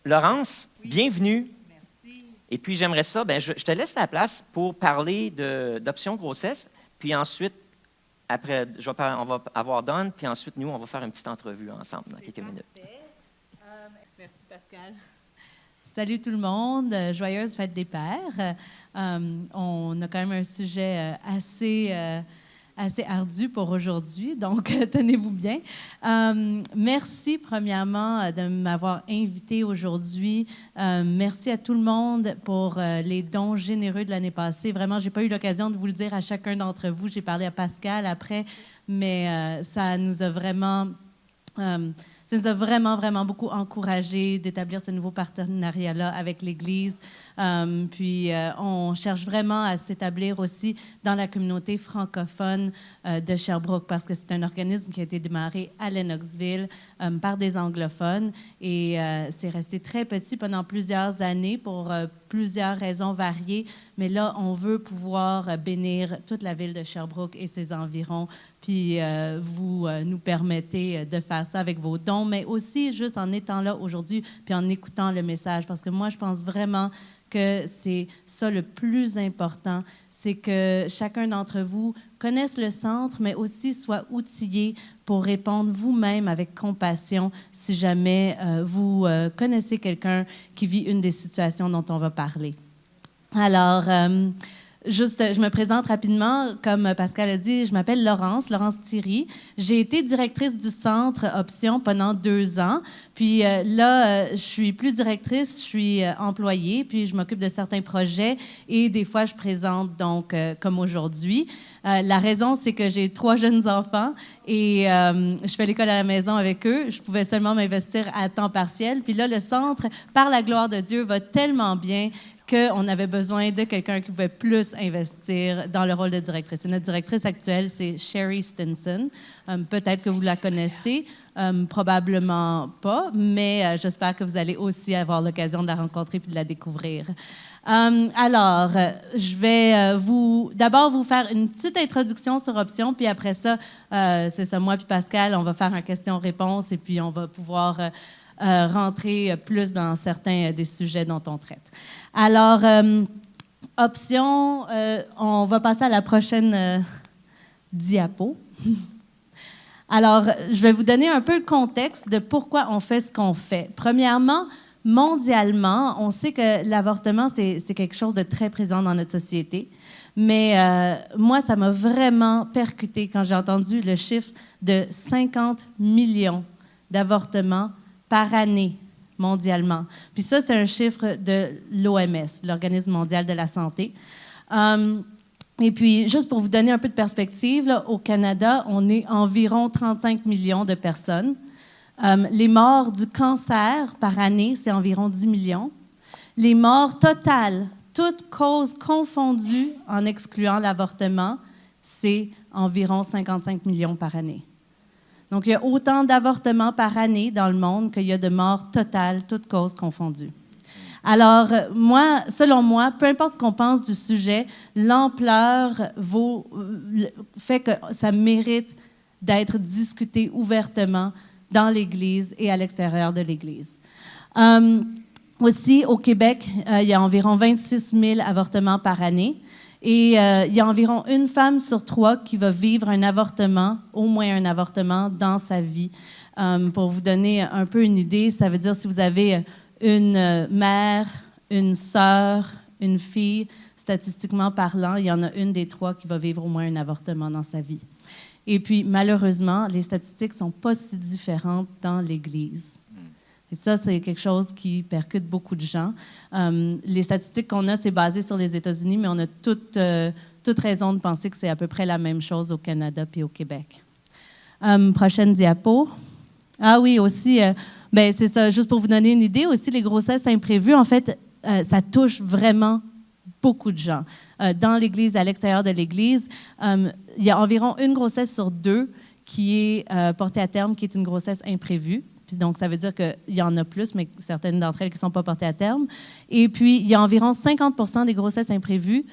Laurence, Oui. bienvenue. Merci. Et puis, j'aimerais ça, je te laisse la place pour parler d'option grossesse. Puis ensuite, après, on va avoir Dawn, puis ensuite, nous, on va faire une petite entrevue ensemble dans quelques minutes. Merci, Pascal. Salut tout le monde. Joyeuse fête des pères. On a quand même un sujet assez ardu pour aujourd'hui, donc tenez-vous bien. Merci premièrement de m'avoir invité aujourd'hui. Merci à tout le monde pour les dons généreux de l'année passée. Vraiment, j'ai pas eu l'occasion de vous le dire à chacun d'entre vous. J'ai parlé à Pascal après, mais ça nous a vraiment beaucoup encouragé d'établir ce nouveau partenariat-là avec l'Église. Puis, on cherche vraiment à s'établir aussi dans la communauté francophone de Sherbrooke parce que c'est un organisme qui a été démarré à Lennoxville par des anglophones et c'est resté très petit pendant plusieurs années pour plusieurs raisons variées. Mais là, on veut pouvoir bénir toute la ville de Sherbrooke et ses environs. Puis, vous nous permettez de faire ça avec vos dons, mais aussi juste en étant là aujourd'hui puis en écoutant le message. Parce que moi, je pense vraiment que c'est ça le plus important, c'est que chacun d'entre vous connaisse le centre, mais aussi soit outillé pour répondre vous-même avec compassion si jamais vous connaissez quelqu'un qui vit une des situations dont on va parler. Alors, je me présente rapidement. Comme Pascal a dit, je m'appelle Laurence Thierry. J'ai été directrice du centre Option pendant 2 ans. Puis là, je suis plus directrice, je suis employée, puis je m'occupe de certains projets et des fois, je présente donc comme aujourd'hui. La raison, c'est que j'ai 3 jeunes enfants et je fais l'école à la maison avec eux. Je pouvais seulement m'investir à temps partiel. Puis là, le centre, par la gloire de Dieu, va tellement bien qu'on avait besoin de quelqu'un qui pouvait plus investir dans le rôle de directrice. Et notre directrice actuelle, c'est Sherry Stinson. Peut-être que vous la connaissez, probablement pas, mais j'espère que vous allez aussi avoir l'occasion de la rencontrer puis de la découvrir. Alors, je vais d'abord vous faire une petite introduction sur Option, puis après ça, c'est ça, moi puis Pascal, on va faire un question-réponse et puis on va pouvoir rentrer plus dans certains des sujets dont on traite. Alors, Option, on va passer à la prochaine diapo. Alors, je vais vous donner un peu le contexte de pourquoi on fait ce qu'on fait. Premièrement, mondialement, on sait que l'avortement, c'est quelque chose de très présent dans notre société. Mais moi, ça m'a vraiment percuté quand j'ai entendu le chiffre de 50 millions d'avortements par année mondialement. Puis ça, c'est un chiffre de l'OMS, l'Organisme mondial de la santé. Et puis, juste pour vous donner un peu de perspective, là, au Canada, on est environ 35 millions de personnes. Les morts du cancer par année, c'est environ 10 millions. Les morts totales, toutes causes confondues, en excluant l'avortement, c'est environ 55 millions par année. Donc, il y a autant d'avortements par année dans le monde qu'il y a de morts totales, toutes causes confondues. Alors, selon moi, peu importe ce qu'on pense du sujet, l'ampleur fait que ça mérite d'être discuté ouvertement dans l'Église et à l'extérieur de l'Église. Aussi, au Québec, il y a environ 26 000 avortements par année. Et il y a environ 1 femme sur 3 qui va vivre un avortement, au moins un avortement, dans sa vie. Pour vous donner un peu une idée, ça veut dire si vous avez une mère, une sœur, une fille, statistiquement parlant, il y en a 1 des 3 qui va vivre au moins un avortement dans sa vie. Et puis, malheureusement, les statistiques ne sont pas si différentes dans l'Église. Et ça, c'est quelque chose qui percute beaucoup de gens. Les statistiques qu'on a, c'est basé sur les États-Unis, mais on a toute raison de penser que c'est à peu près la même chose au Canada puis au Québec. Prochaine diapo. Ah oui, aussi, c'est ça, juste pour vous donner une idée, aussi, les grossesses imprévues, en fait, ça touche vraiment beaucoup de gens. Dans l'Église, à l'extérieur de l'Église, il y a environ 1 grossesse sur 2 qui est portée à terme, qui est une grossesse imprévue. Puis donc, ça veut dire qu'il y en a plus, mais certaines d'entre elles qui ne sont pas portées à terme. Et puis, il y a environ 50% des grossesses imprévues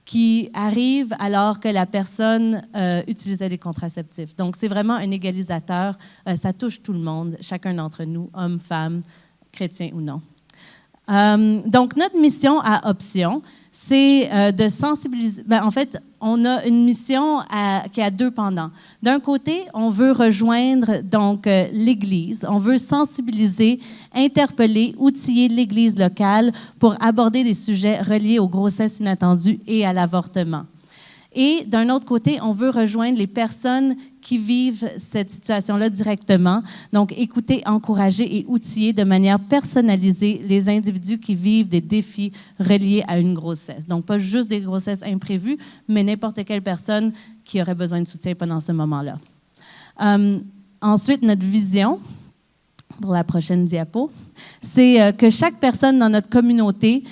qui arrivent alors que la personne utilisait des contraceptifs. Donc, c'est vraiment un égalisateur. Ça touche tout le monde, chacun d'entre nous, hommes, femmes, chrétiens ou non. Donc, notre mission à Option, c'est de sensibiliser. En fait, on a une mission qui a deux pendants. D'un côté, on veut rejoindre donc l'Église. On veut sensibiliser, interpeller, outiller l'Église locale pour aborder des sujets reliés aux grossesses inattendues et à l'avortement. Et d'un autre côté, on veut rejoindre les personnes qui vivent cette situation-là directement. Donc, écouter, encourager et outiller de manière personnalisée les individus qui vivent des défis reliés à une grossesse. Donc, pas juste des grossesses imprévues, mais n'importe quelle personne qui aurait besoin de soutien pendant ce moment-là. Ensuite, notre vision, pour la prochaine diapo, c'est que chaque personne dans notre communauté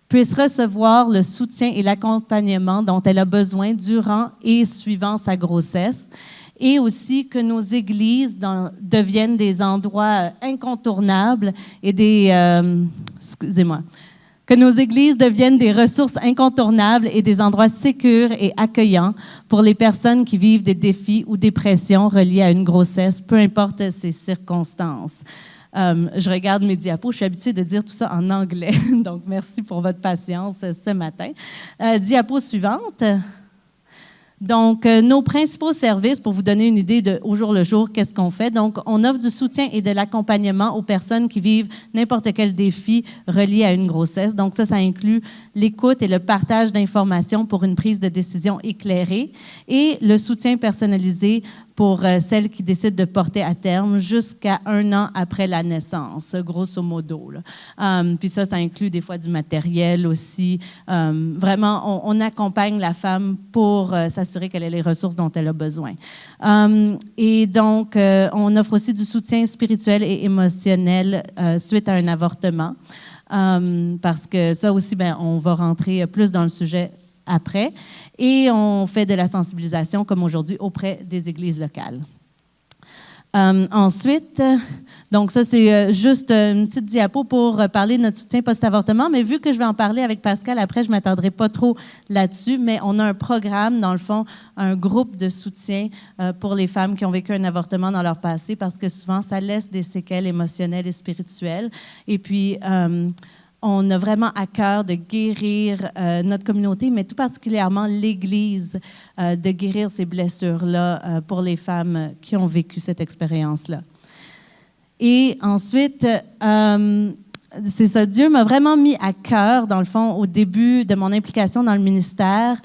puisse recevoir le soutien et l'accompagnement dont elle a besoin durant et suivant sa grossesse, et aussi que nos églises deviennent des endroits incontournables et que nos églises deviennent des ressources incontournables et des endroits sécurs et accueillants pour les personnes qui vivent des défis ou des pressions reliées à une grossesse, peu importe ses circonstances. Je regarde mes diapos, je suis habituée de dire tout ça en anglais, donc merci pour votre patience ce matin. Diapo suivante. Donc, nos principaux services, pour vous donner une idée de au jour le jour, qu'est-ce qu'on fait? Donc, on offre du soutien et de l'accompagnement aux personnes qui vivent n'importe quel défi relié à une grossesse. Donc, ça inclut l'écoute et le partage d'informations pour une prise de décision éclairée et le soutien personnalisé pour celles qui décident de porter à terme jusqu'à 1 an après la naissance, grosso modo. Puis ça inclut des fois du matériel aussi. Vraiment, on accompagne la femme pour s'assurer qu'elle ait les ressources dont elle a besoin. Et donc, on offre aussi du soutien spirituel et émotionnel suite à un avortement. Parce que ça aussi, on va rentrer plus dans le sujet après. Et on fait de la sensibilisation, comme aujourd'hui, auprès des églises locales. Ensuite, donc ça, c'est juste une petite diapo pour parler de notre soutien post-avortement, mais vu que je vais en parler avec Pascal après, je ne m'attarderai pas trop là-dessus, mais on a un programme, dans le fond, un groupe de soutien pour les femmes qui ont vécu un avortement dans leur passé, parce que souvent, ça laisse des séquelles émotionnelles et spirituelles. Et puis, on a vraiment à cœur de guérir notre communauté, mais tout particulièrement l'Église, de guérir ces blessures-là pour les femmes qui ont vécu cette expérience-là. Et ensuite, c'est ça, Dieu m'a vraiment mis à cœur, dans le fond, au début de mon implication dans le ministère,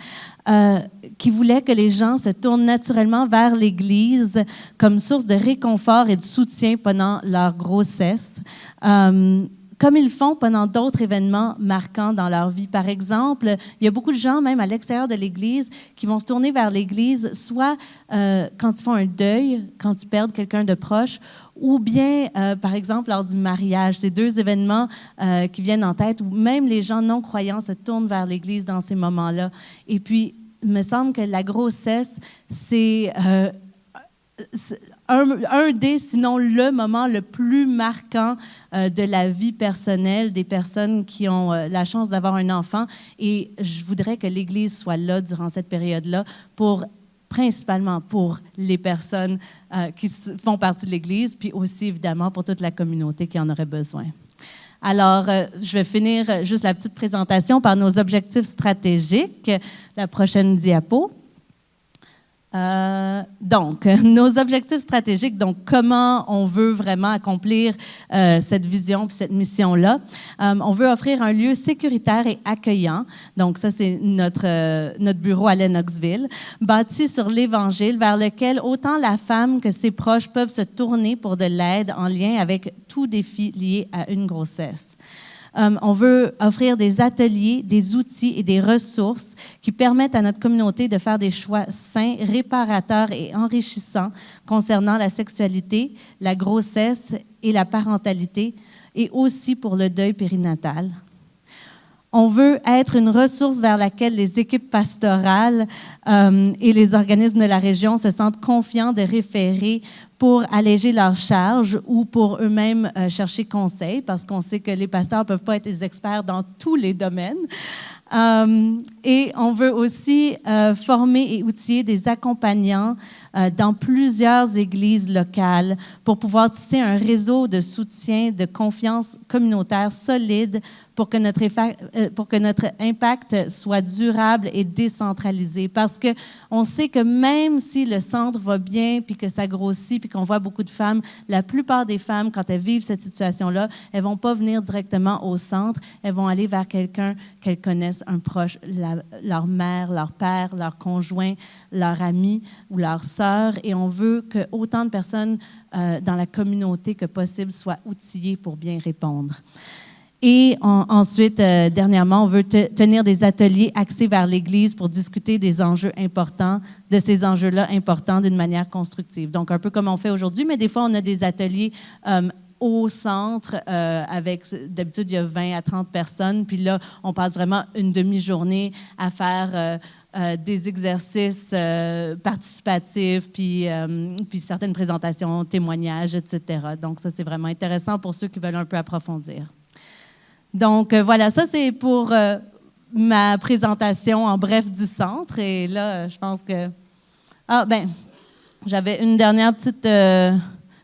qui voulait que les gens se tournent naturellement vers l'Église comme source de réconfort et de soutien pendant leur grossesse. Comme ils font pendant d'autres événements marquants dans leur vie. Par exemple, il y a beaucoup de gens, même à l'extérieur de l'Église, qui vont se tourner vers l'Église, soit quand ils font un deuil, quand ils perdent quelqu'un de proche, ou bien, par exemple, lors du mariage. C'est 2 événements qui viennent en tête, où même les gens non-croyants se tournent vers l'Église dans ces moments-là. Et puis, il me semble que la grossesse, c'est un des, sinon le moment le plus marquant de la vie personnelle des personnes qui ont la chance d'avoir un enfant. Et je voudrais que l'Église soit là durant cette période-là, principalement pour les personnes qui font partie de l'Église, puis aussi évidemment pour toute la communauté qui en aurait besoin. Alors, je vais finir juste la petite présentation par nos objectifs stratégiques. La prochaine diapo. Donc, nos objectifs stratégiques, donc comment on veut vraiment accomplir cette vision puis cette mission-là. On veut offrir un lieu sécuritaire et accueillant. Donc, ça, c'est notre bureau à Lennoxville, bâti sur l'Évangile, vers lequel autant la femme que ses proches peuvent se tourner pour de l'aide en lien avec tout défi lié à une grossesse. On veut offrir des ateliers, des outils et des ressources qui permettent à notre communauté de faire des choix sains, réparateurs et enrichissants concernant la sexualité, la grossesse et la parentalité, et aussi pour le deuil périnatal. On veut être une ressource vers laquelle les équipes pastorales et les organismes de la région se sentent confiants de référer pour alléger leurs charges ou pour eux-mêmes chercher conseil, parce qu'on sait que les pasteurs ne peuvent pas être des experts dans tous les domaines. Et on veut aussi former et outiller des accompagnants dans plusieurs églises locales pour pouvoir tisser un réseau de soutien, de confiance communautaire solide pour que notre impact soit durable et décentralisé. Parce qu'on sait que même si le centre va bien, puis que ça grossit, puis qu'on voit beaucoup de femmes, la plupart des femmes, quand elles vivent cette situation-là, elles ne vont pas venir directement au centre, elles vont aller vers quelqu'un qu'elles connaissent, un proche, leur mère, leur père, leur conjoint, leur ami ou leur sœur. Et on veut que autant de personnes dans la communauté que possible soient outillées pour bien répondre. Et ensuite, dernièrement, on veut tenir des ateliers axés vers l'Église pour discuter des enjeux importants, de ces enjeux-là importants d'une manière constructive. Donc, un peu comme on fait aujourd'hui, mais des fois, on a des ateliers au centre avec, d'habitude, il y a 20 à 30 personnes. Puis là, on passe vraiment une demi-journée à faire des exercices participatifs, puis certaines présentations, témoignages, etc. Donc, ça, c'est vraiment intéressant pour ceux qui veulent un peu approfondir. Donc, voilà, ça, c'est pour ma présentation en bref du centre. Et là, je pense que... j'avais une dernière petite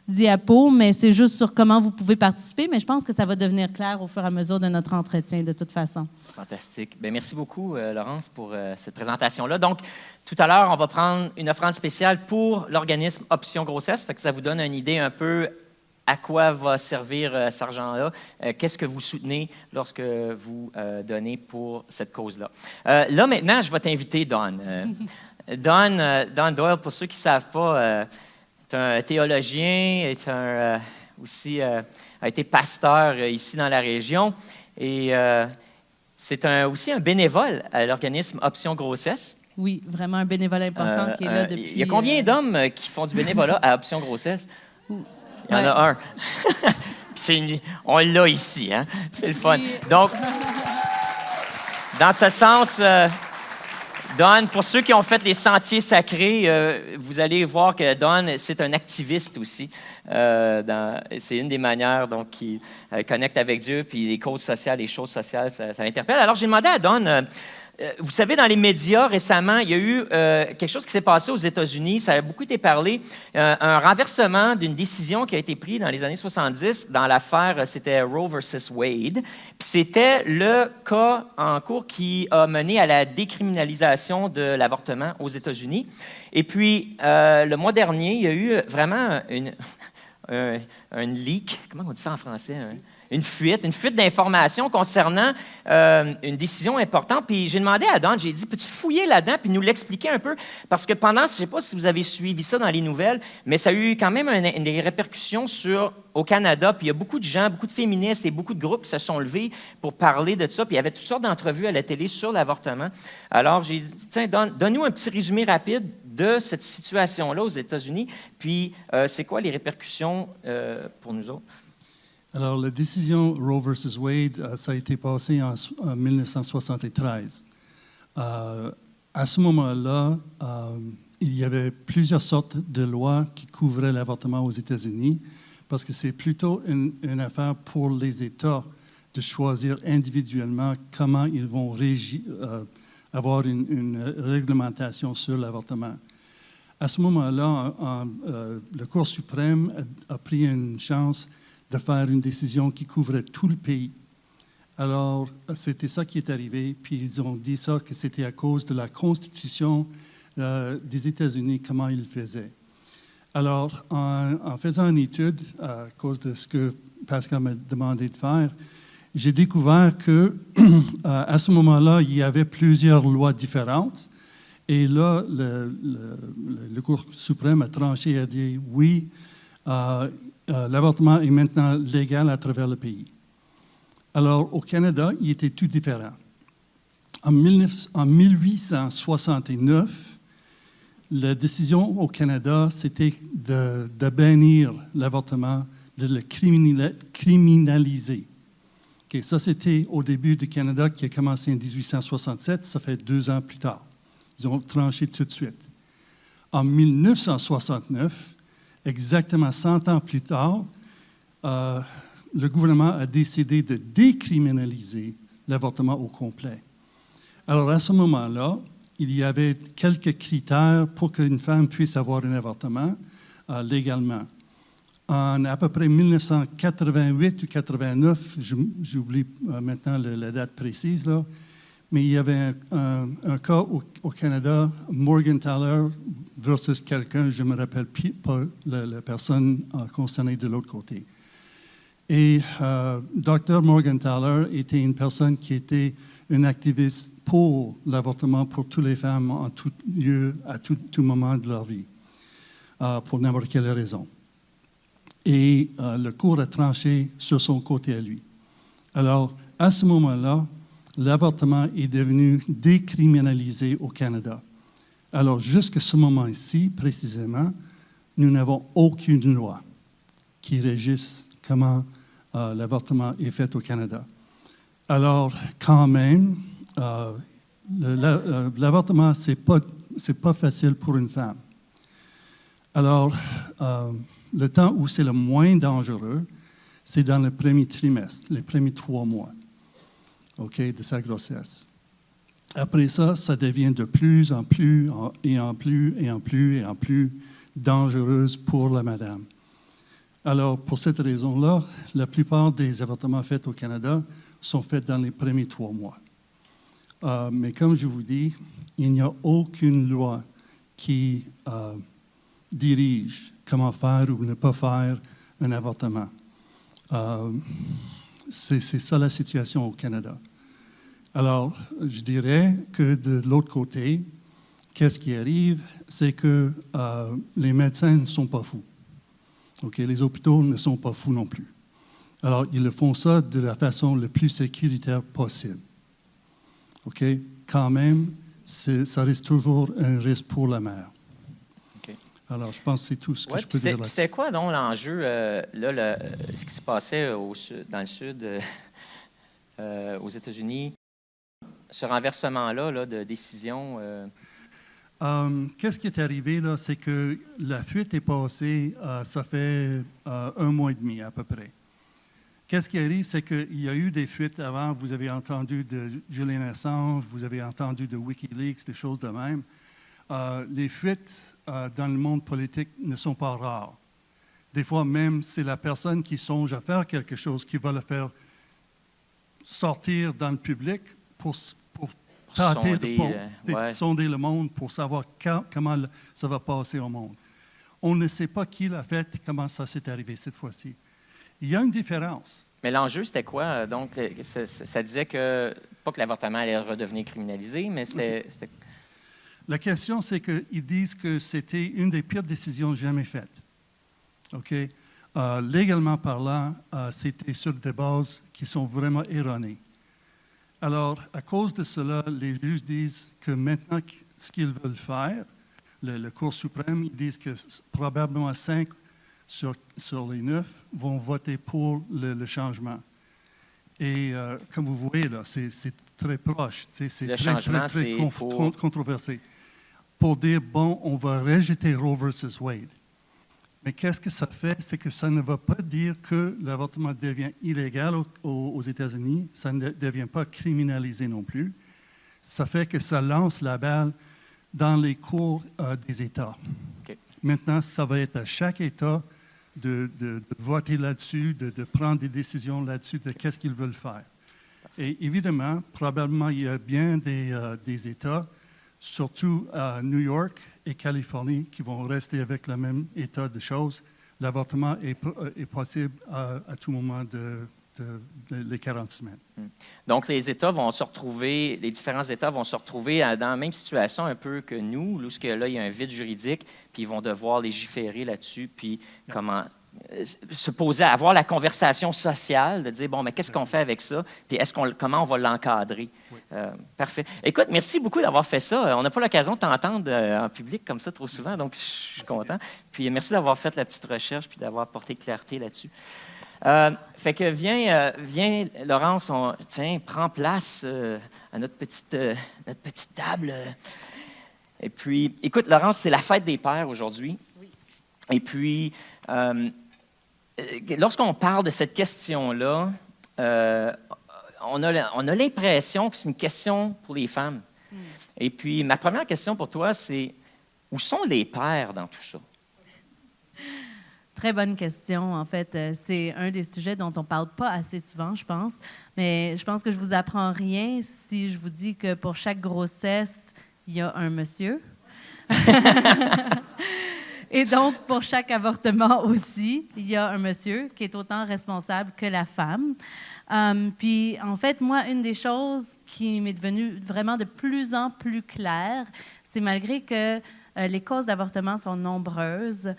diapo, mais c'est juste sur comment vous pouvez participer. Mais je pense que ça va devenir clair au fur et à mesure de notre entretien, de toute façon. Fantastique. Bien, merci beaucoup, Laurence, pour cette présentation-là. Donc, tout à l'heure, on va prendre une offrande spéciale pour l'organisme Option Grossesse. Fait que ça vous donne une idée un peu à quoi va servir cet argent-là? Qu'est-ce que vous soutenez lorsque vous donnez pour cette cause-là? Là, maintenant, je vais t'inviter, Don. Don Doyle, pour ceux qui ne savent pas, est un théologien, a été pasteur ici dans la région et c'est aussi un bénévole à l'organisme Option Grossesse. Oui, vraiment un bénévole important qui est là depuis... Il y a combien d'hommes qui font du bénévolat à Option Grossesse? Il y en a un. On l'a ici, hein? C'est le fun. Donc, dans ce sens, Don, pour ceux qui ont fait les sentiers sacrés, vous allez voir que Don, c'est un activiste aussi. C'est une des manières donc, qui connecte avec Dieu, puis les causes sociales, les choses sociales, ça l'interpelle. Alors, j'ai demandé à Don... vous savez, dans les médias récemment, il y a eu quelque chose qui s'est passé aux États-Unis. Ça a beaucoup été parlé. Un renversement d'une décision qui a été prise dans les années 70 dans l'affaire, c'était Roe versus Wade. Puis c'était le cas en cours qui a mené à la décriminalisation de l'avortement aux États-Unis. Et puis, le mois dernier, il y a eu vraiment un leak. Comment on dit ça en français? Une fuite d'informations concernant une décision importante. Puis j'ai demandé à Don, j'ai dit, peux-tu fouiller là-dedans puis nous l'expliquer un peu? Parce que pendant, je ne sais pas si vous avez suivi ça dans les nouvelles, mais ça a eu quand même des répercussions au Canada. Puis il y a beaucoup de gens, beaucoup de féministes et beaucoup de groupes qui se sont levés pour parler de ça. Puis il y avait toutes sortes d'entrevues à la télé sur l'avortement. Alors j'ai dit, tiens, donne-nous un petit résumé rapide de cette situation-là aux États-Unis. Puis c'est quoi les répercussions pour nous autres? Alors, la décision Roe versus Wade, ça a été passé en 1973. À ce moment-là, il y avait plusieurs sortes de lois qui couvraient l'avortement aux États-Unis, parce que c'est plutôt une affaire pour les États de choisir individuellement comment ils vont avoir une réglementation sur l'avortement. À ce moment-là, la Cour suprême a pris une chance de faire une décision qui couvrait tout le pays. Alors, c'était ça qui est arrivé, puis ils ont dit ça, que c'était à cause de la Constitution des États-Unis, comment ils le faisaient. Alors, en faisant une étude, à cause de ce que Pascal m'a demandé de faire, j'ai découvert que à ce moment-là, il y avait plusieurs lois différentes, et là, le Cour suprême a tranché et a dit oui, l'avortement est maintenant légal à travers le pays. Alors, au Canada, il était tout différent. En 1869, la décision au Canada, c'était de bannir l'avortement, de le criminaliser. Okay, ça, c'était au début du Canada qui a commencé en 1867. Ça fait 2 ans plus tard. Ils ont tranché tout de suite. En 1969, exactement 100 ans plus tard, le gouvernement a décidé de décriminaliser l'avortement au complet. Alors, à ce moment-là, il y avait quelques critères pour qu'une femme puisse avoir un avortement légalement. En à peu près 1988 ou 89, j'oublie maintenant la date précise, là, mais il y avait un cas au Canada, Morgentaler versus quelqu'un, je ne me rappelle pas la personne concernée de l'autre côté. Et Dr. Morgentaler était une personne qui était une activiste pour l'avortement pour toutes les femmes en tout lieu, à tout moment de leur vie, pour n'importe quelle raison. Et le cour a tranché sur son côté à lui. Alors, à ce moment-là, l'avortement est devenu décriminalisé au Canada. Alors, jusqu'à ce moment-ci, précisément, nous n'avons aucune loi qui régisse comment l'avortement est fait au Canada. Alors, quand même, l'avortement, c'est pas facile pour une femme. Alors, le temps où c'est le moins dangereux, c'est dans le premier trimestre, les premiers 3 mois, de sa grossesse. Après ça, ça devient de plus en plus dangereuse pour la madame. Alors, pour cette raison-là, la plupart des avortements faits au Canada sont faits dans les premiers 3 mois. Mais comme je vous dis, il n'y a aucune loi qui dirige comment faire ou ne pas faire un avortement. C'est ça la situation au Canada. Alors, je dirais que de l'autre côté, qu'est-ce qui arrive? C'est que les médecins ne sont pas fous. Les hôpitaux ne sont pas fous non plus. Alors, ils le font ça de la façon la plus sécuritaire possible. Quand même, ça reste toujours un risque pour la mère. Alors, je pense que c'est tout ce que je peux dire là-dessus. C'était quoi donc l'enjeu, ce qui se passait dans le sud, aux États-Unis, ce renversement-là de décision? Qu'est-ce qui est arrivé, là, c'est que la fuite est passée, ça fait 1 mois et demi à peu près. Qu'est-ce qui arrive, c'est qu'il y a eu des fuites avant. Vous avez entendu de Julian Assange, vous avez entendu de Wikileaks, des choses de même. Les fuites dans le monde politique ne sont pas rares. Des fois même, c'est la personne qui songe à faire quelque chose qui va le faire sortir dans le public pour sonder le monde, pour savoir comment ça va passer au monde. On ne sait pas qui l'a fait et comment ça s'est arrivé cette fois-ci. Il y a une différence. Mais l'enjeu, c'était quoi? Donc, ça disait que, pas que l'avortement allait redevenir criminalisé, mais c'était... La question, c'est qu'ils disent que c'était une des pires décisions jamais faites. Légalement parlant, c'était sur des bases qui sont vraiment erronées. Alors, à cause de cela, les juges disent que maintenant, ce qu'ils veulent faire, le Cour suprême, ils disent que probablement 5 sur les 9 vont voter pour le changement. Et comme vous voyez, là, c'est très proche. C'est très controversé. Pour dire, bon, on va rejeter Roe versus Wade. Mais qu'est-ce que ça fait? C'est que ça ne va pas dire que l'avortement devient illégal aux États-Unis. Ça ne devient pas criminalisé non plus. Ça fait que ça lance la balle dans les cours des États. Maintenant, ça va être à chaque État de voter là-dessus, de prendre des décisions là-dessus, de qu'est-ce qu'ils veulent faire. Et évidemment, probablement, il y a bien des États, surtout à New York et Californie, qui vont rester avec le même état de choses. L'avortement est possible à tout moment les 40 semaines. Donc, les différents États vont se retrouver dans la même situation un peu que nous, lorsque là, il y a un vide juridique, puis ils vont devoir légiférer là-dessus, puis comment se poser, avoir la conversation sociale, de dire, bon, mais qu'est-ce qu'on fait avec ça, puis comment on va l'encadrer? Oui. Parfait. Écoute, merci beaucoup d'avoir fait ça. On n'a pas l'occasion de t'entendre en public comme ça trop souvent, donc je suis content. Puis merci d'avoir fait la petite recherche, puis d'avoir apporté clarté là-dessus. Fait que viens Laurence, prends place à notre petite table. Et puis, écoute, Laurence, c'est la fête des pères aujourd'hui. Oui. Et puis, lorsqu'on parle de cette question-là, on a l'impression que c'est une question pour les femmes. Et puis, ma première question pour toi, c'est où sont les pères dans tout ça? Très bonne question. En fait, c'est un des sujets dont on ne parle pas assez souvent, je pense. Mais je pense que je ne vous apprends rien si je vous dis que pour chaque grossesse, il y a un monsieur. Et donc, pour chaque avortement aussi, il y a un monsieur qui est autant responsable que la femme. Puis, en fait, moi, une des choses qui m'est devenue vraiment de plus en plus claire, c'est malgré que les causes d'avortement sont nombreuses,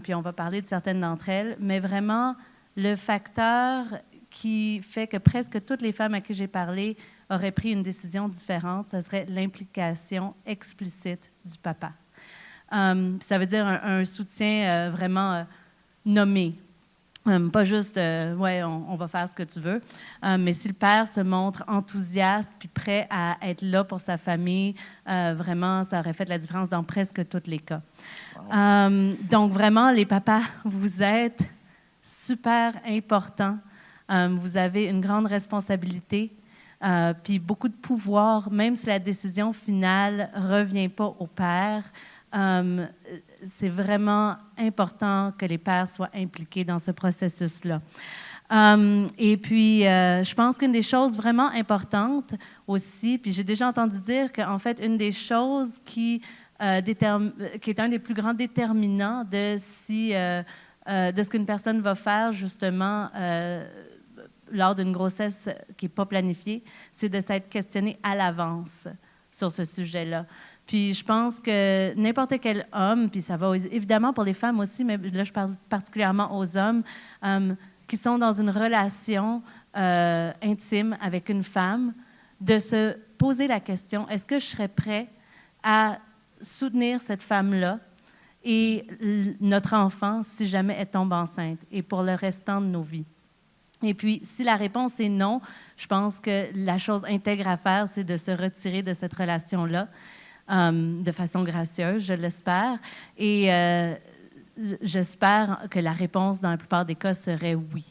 puis on va parler de certaines d'entre elles, mais vraiment, le facteur qui fait que presque toutes les femmes à qui j'ai parlé auraient pris une décision différente, ce serait l'implication explicite du papa. Ça veut dire un soutien vraiment nommé. Pas juste, ouais, on va faire ce que tu veux, mais si le père se montre enthousiaste puis prêt à être là pour sa famille, vraiment, ça aurait fait la différence dans presque tous les cas. Wow. Donc, vraiment, les papas, vous êtes super importants. Vous avez une grande responsabilité, puis beaucoup de pouvoir, même si la décision finale ne revient pas au père. C'est vraiment important que les pères soient impliqués dans ce processus-là. Et puis, je pense qu'une des choses vraiment importantes aussi, puis j'ai déjà entendu dire qu'en fait, une des choses qui est un des plus grands déterminants de ce qu'une personne va faire justement lors d'une grossesse qui n'est pas planifiée, c'est de s'être questionné à l'avance sur ce sujet-là. Puis je pense que n'importe quel homme, puis ça va évidemment pour les femmes aussi, mais là je parle particulièrement aux hommes, qui sont dans une relation intime avec une femme, de se poser la question, est-ce que je serais prêt à soutenir cette femme-là et notre enfant si jamais elle tombe enceinte et pour le restant de nos vies? Et puis, si la réponse est non, je pense que la chose intègre à faire, c'est de se retirer de cette relation-là de façon gracieuse, je l'espère. Et j'espère que la réponse, dans la plupart des cas, serait oui.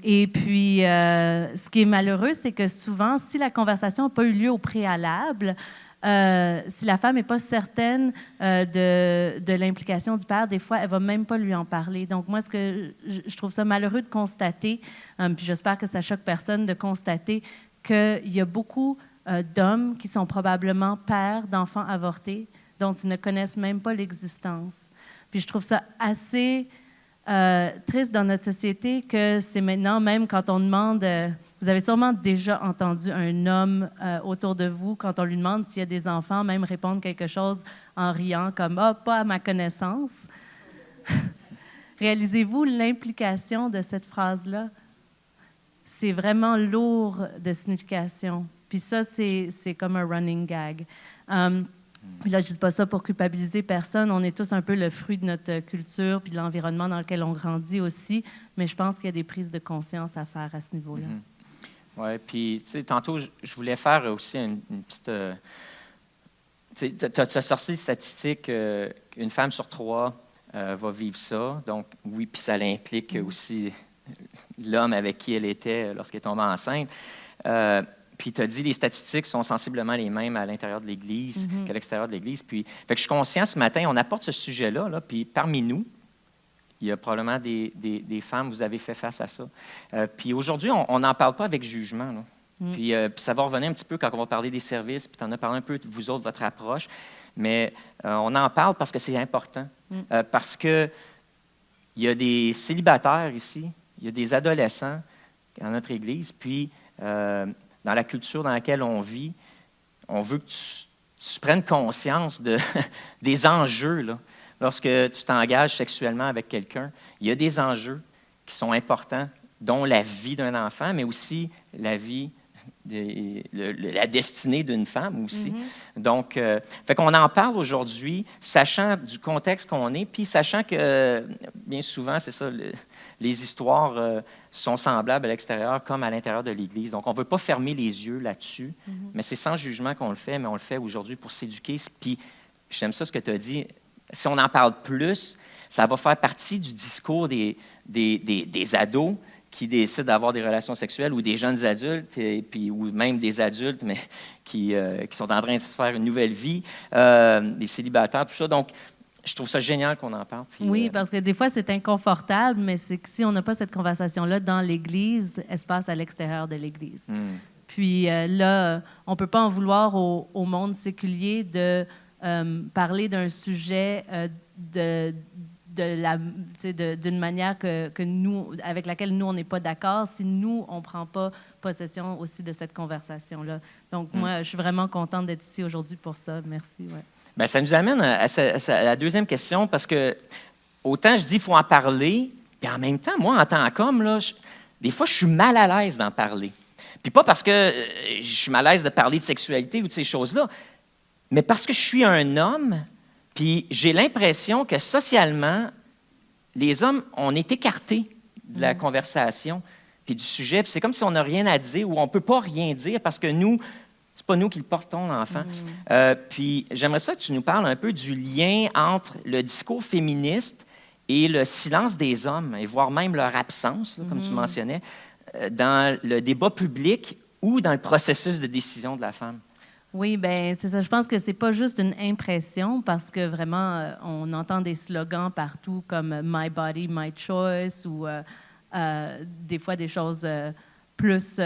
Et puis, ce qui est malheureux, c'est que souvent, si la conversation n'a pas eu lieu au préalable, si la femme n'est pas certaine de l'implication du père, des fois, elle ne va même pas lui en parler. Donc, moi, je trouve ça malheureux de constater, puis j'espère que ça choque personne, de constater qu'il y a beaucoup d'hommes qui sont probablement pères d'enfants avortés dont ils ne connaissent même pas l'existence. Puis je trouve ça assez triste dans notre société que c'est maintenant, même quand on demande, vous avez sûrement déjà entendu un homme autour de vous, quand on lui demande s'il y a des enfants, même répondre quelque chose en riant comme « Ah, pas à ma connaissance ». Réalisez-vous l'implication de cette phrase-là? C'est vraiment lourd de signification. Puis ça, c'est comme un running gag. Puis là, je ne dis pas ça pour culpabiliser personne. On est tous un peu le fruit de notre culture puis de l'environnement dans lequel on grandit aussi. Mais je pense qu'il y a des prises de conscience à faire à ce niveau-là. Oui, puis tu sais, tantôt, je voulais faire aussi une petite... tu as sorti des statistiques qu'une femme sur 3 va vivre ça. Donc, oui, puis ça l'implique aussi l'homme avec qui elle était lorsqu'elle est tombée enceinte. Puis tu as dit que les statistiques sont sensiblement les mêmes à l'intérieur de l'Église qu'à l'extérieur de l'Église. Puis, fait que je suis conscient ce matin, on apporte ce sujet-là, là, puis parmi nous, il y a probablement des femmes, vous avez fait face à ça. Puis aujourd'hui, on n'en parle pas avec jugement. Là. Puis ça va revenir un petit peu quand on va parler des services, puis tu en as parlé un peu, vous autres, votre approche. Mais on en parle parce que c'est important. Parce qu'il y a des célibataires ici, il y a des adolescents dans notre Église, puis... dans la culture dans laquelle on vit, on veut que tu prennes conscience des enjeux. Là. Lorsque tu t'engages sexuellement avec quelqu'un, il y a des enjeux qui sont importants, dont la vie d'un enfant, mais aussi la vie, la destinée d'une femme aussi. Donc, fait qu'on en parle aujourd'hui, sachant du contexte qu'on est, puis sachant que, bien souvent, c'est ça, les histoires sont semblables à l'extérieur comme à l'intérieur de l'Église. Donc, on ne veut pas fermer les yeux là-dessus, mais c'est sans jugement qu'on le fait, mais on le fait aujourd'hui pour s'éduquer. Puis, j'aime ça ce que tu as dit, si on en parle plus, ça va faire partie du discours des ados qui décident d'avoir des relations sexuelles ou des jeunes adultes, ou même des adultes, mais qui sont en train de se faire une nouvelle vie, des célibataires, tout ça. Donc, je trouve ça génial qu'on en parle. Puis, oui, parce que des fois, c'est inconfortable, mais c'est que si on n'a pas cette conversation-là dans l'Église, elle se passe à l'extérieur de l'Église. Puis là, on ne peut pas en vouloir au monde séculier de parler d'un sujet d'une manière que nous, avec laquelle nous, on n'est pas d'accord, si nous, on ne prend pas possession aussi de cette conversation-là. Donc, moi, je suis vraiment contente d'être ici aujourd'hui pour ça. Merci. Ouais. Bien, ça nous amène à la deuxième question, parce que autant je dis qu'il faut en parler, puis en même temps, moi, en tant qu'homme, là, des fois, je suis mal à l'aise d'en parler. Puis pas parce que je suis mal à l'aise de parler de sexualité ou de ces choses-là, mais parce que je suis un homme, puis j'ai l'impression que socialement, les hommes, on est écartés de la conversation puis du sujet. Puis c'est comme si on n'a rien à dire ou on ne peut pas rien dire parce que nous, c'est pas nous qui le portons, l'enfant. Puis j'aimerais ça que tu nous parles un peu du lien entre le discours féministe et le silence des hommes, et voire même leur absence, là, comme tu mentionnais, dans le débat public ou dans le processus de décision de la femme. Oui, bien, c'est ça. Je pense que c'est pas juste une impression parce que vraiment, on entend des slogans partout comme « My body, my choice » ou des fois des choses plus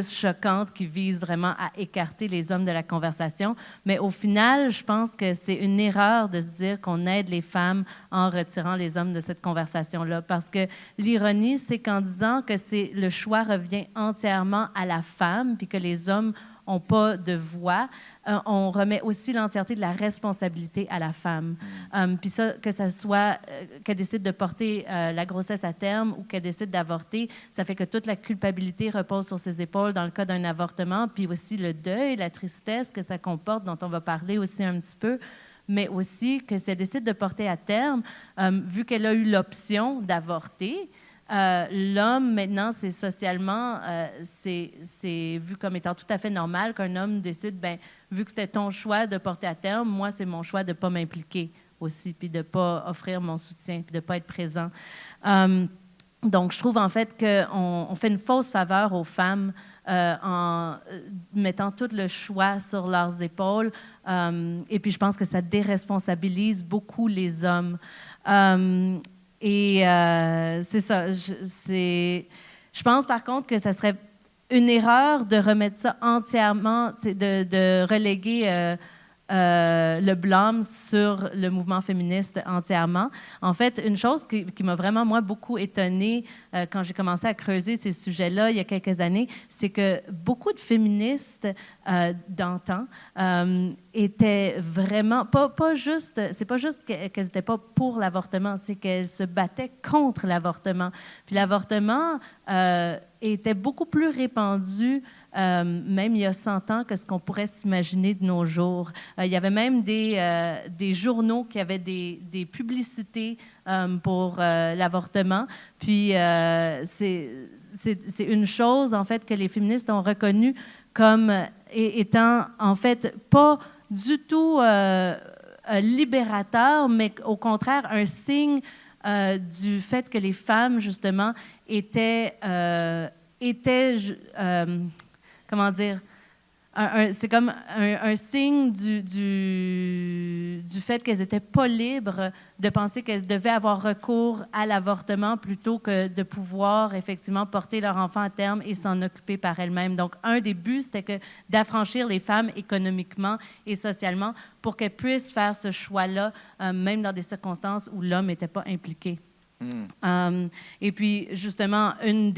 choquantes qui visent vraiment à écarter les hommes de la conversation. Mais au final, je pense que c'est une erreur de se dire qu'on aide les femmes en retirant les hommes de cette conversation-là. Parce que l'ironie, c'est qu'en disant que le choix revient entièrement à la femme puis que les hommes n'ont pas de voix, on remet aussi l'entièreté de la responsabilité à la femme. Puis ça, que ça soit qu'elle décide de porter la grossesse à terme ou qu'elle décide d'avorter, ça fait que toute la culpabilité repose sur ses épaules dans le cas d'un avortement, puis aussi le deuil, la tristesse que ça comporte, dont on va parler aussi un petit peu, mais aussi que si elle décide de porter à terme, vu qu'elle a eu l'option d'avorter, l'homme, maintenant, c'est socialement, c'est vu comme étant tout à fait normal qu'un homme décide, bien, vu que c'était ton choix de porter à terme, moi, c'est mon choix de ne pas m'impliquer aussi, puis de ne pas offrir mon soutien, puis de ne pas être présent. Donc, je trouve en fait qu'on fait une fausse faveur aux femmes en mettant tout le choix sur leurs épaules. Et puis, je pense que ça déresponsabilise beaucoup les hommes. Et c'est ça. Je pense par contre que ça serait une erreur de remettre ça entièrement, de reléguer le blâme sur le mouvement féministe entièrement. En fait, une chose qui m'a vraiment, moi, beaucoup étonnée quand j'ai commencé à creuser ces sujets-là il y a quelques années, c'est que beaucoup de féministes d'antan étaient vraiment, pas juste, c'est pas juste qu'elles n'étaient pas pour l'avortement, c'est qu'elles se battaient contre l'avortement. Puis l'avortement était beaucoup plus répandu même il y a 100 ans que ce qu'on pourrait s'imaginer de nos jours. Il y avait même des journaux qui avaient des publicités pour l'avortement. Puis c'est une chose, en fait, que les féministes ont reconnue comme étant, en fait, pas du tout libérateur, mais au contraire, un signe du fait que les femmes, justement, étaient comment dire, c'est comme un signe du fait qu'elles n'étaient pas libres de penser qu'elles devaient avoir recours à l'avortement plutôt que de pouvoir effectivement porter leur enfant à terme et s'en occuper par elles-mêmes. Donc, un des buts, c'était d'affranchir les femmes économiquement et socialement pour qu'elles puissent faire ce choix-là, même dans des circonstances où l'homme n'était pas impliqué. Et puis, justement, un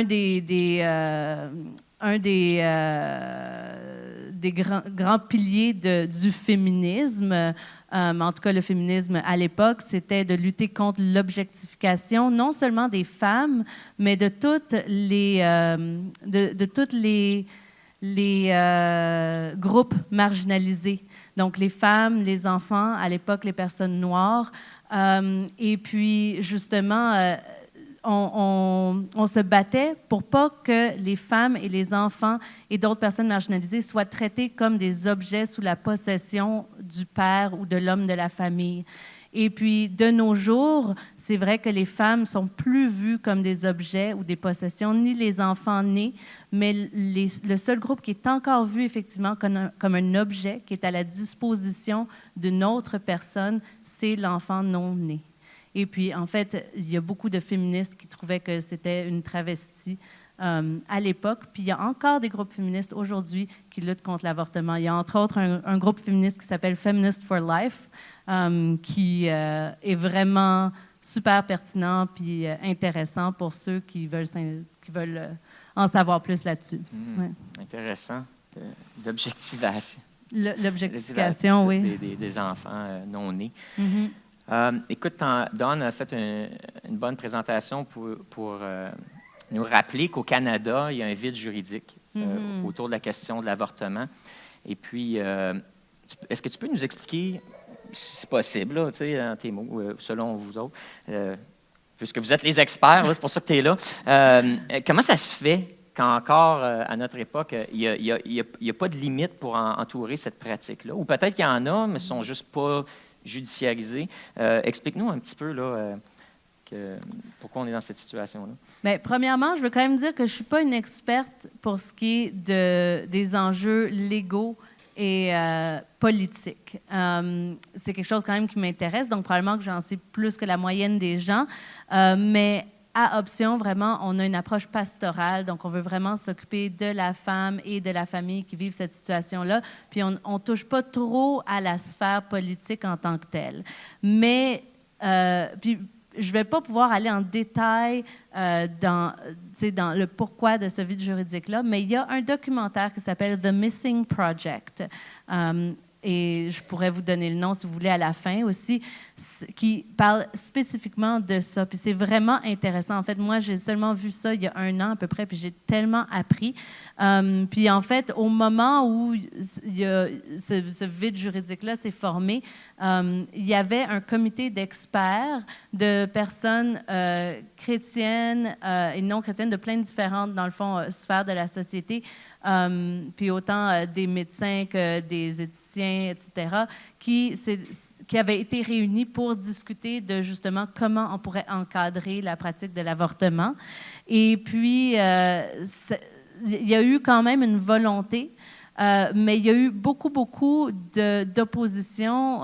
des grands piliers du féminisme, en tout cas le féminisme à l'époque, c'était de lutter contre l'objectification, non seulement des femmes, mais de toutes les groupes marginalisés. Donc les femmes, les enfants, à l'époque les personnes noires. Et puis justement, on se battait pour pas que les femmes et les enfants et d'autres personnes marginalisées soient traités comme des objets sous la possession du père ou de l'homme de la famille. Et puis, de nos jours, c'est vrai que les femmes sont plus vues comme des objets ou des possessions, ni les enfants nés, mais le seul groupe qui est encore vu effectivement comme un objet qui est à la disposition d'une autre personne, c'est l'enfant non né. Et puis, en fait, il y a beaucoup de féministes qui trouvaient que c'était une travestie à l'époque. Puis il y a encore des groupes féministes aujourd'hui qui luttent contre l'avortement. Il y a entre autres un groupe féministe qui s'appelle Feminist for Life, qui est vraiment super pertinent puis intéressant pour ceux qui veulent en savoir plus là-dessus. Ouais. Intéressant. L'objectivation. L'objectification, oui. Des enfants non nés. Mm-hmm. Écoute, Dawn a fait une bonne présentation pour nous rappeler qu'au Canada, il y a un vide juridique autour de la question de l'avortement. Et puis, est-ce que tu peux nous expliquer, si c'est possible, là, dans tes mots, selon vous autres, puisque vous êtes les experts, là, c'est pour ça que tu es là, comment ça se fait qu'encore, à notre époque, il n'y a pas de limite pour entourer cette pratique-là? Ou peut-être qu'il y en a, mais ils ne sont juste pas judiciarisés. Explique-nous un petit peu, là, pourquoi on est dans cette situation-là? Bien, premièrement, je veux quand même dire que je ne suis pas une experte pour ce qui est des enjeux légaux et politiques. C'est quelque chose quand même qui m'intéresse, donc probablement que j'en sais plus que la moyenne des gens. Mais à Option, vraiment, on a une approche pastorale, donc on veut vraiment s'occuper de la femme et de la famille qui vivent cette situation-là, puis on ne touche pas trop à la sphère politique en tant que telle. Mais, puis, je ne vais pas pouvoir aller en détail dans le pourquoi de ce vide juridique-là, mais il y a un documentaire qui s'appelle « The Missing Project ». Et je pourrais vous donner le nom, si vous voulez, à la fin aussi, qui parle spécifiquement de ça. Puis c'est vraiment intéressant. En fait, moi, j'ai seulement vu ça il y a 1 an à peu près, puis j'ai tellement appris. Puis en fait, au moment où il y a ce vide juridique-là s'est formé, il y avait un comité d'experts, de personnes chrétiennes et non chrétiennes, de plein de différentes, dans le fond, sphères de la société, puis autant des médecins que des éthiciens, etc., qui avaient été réunis pour discuter de justement comment on pourrait encadrer la pratique de l'avortement. Et puis, il y a eu quand même une volonté, mais il y a eu beaucoup d'opposition,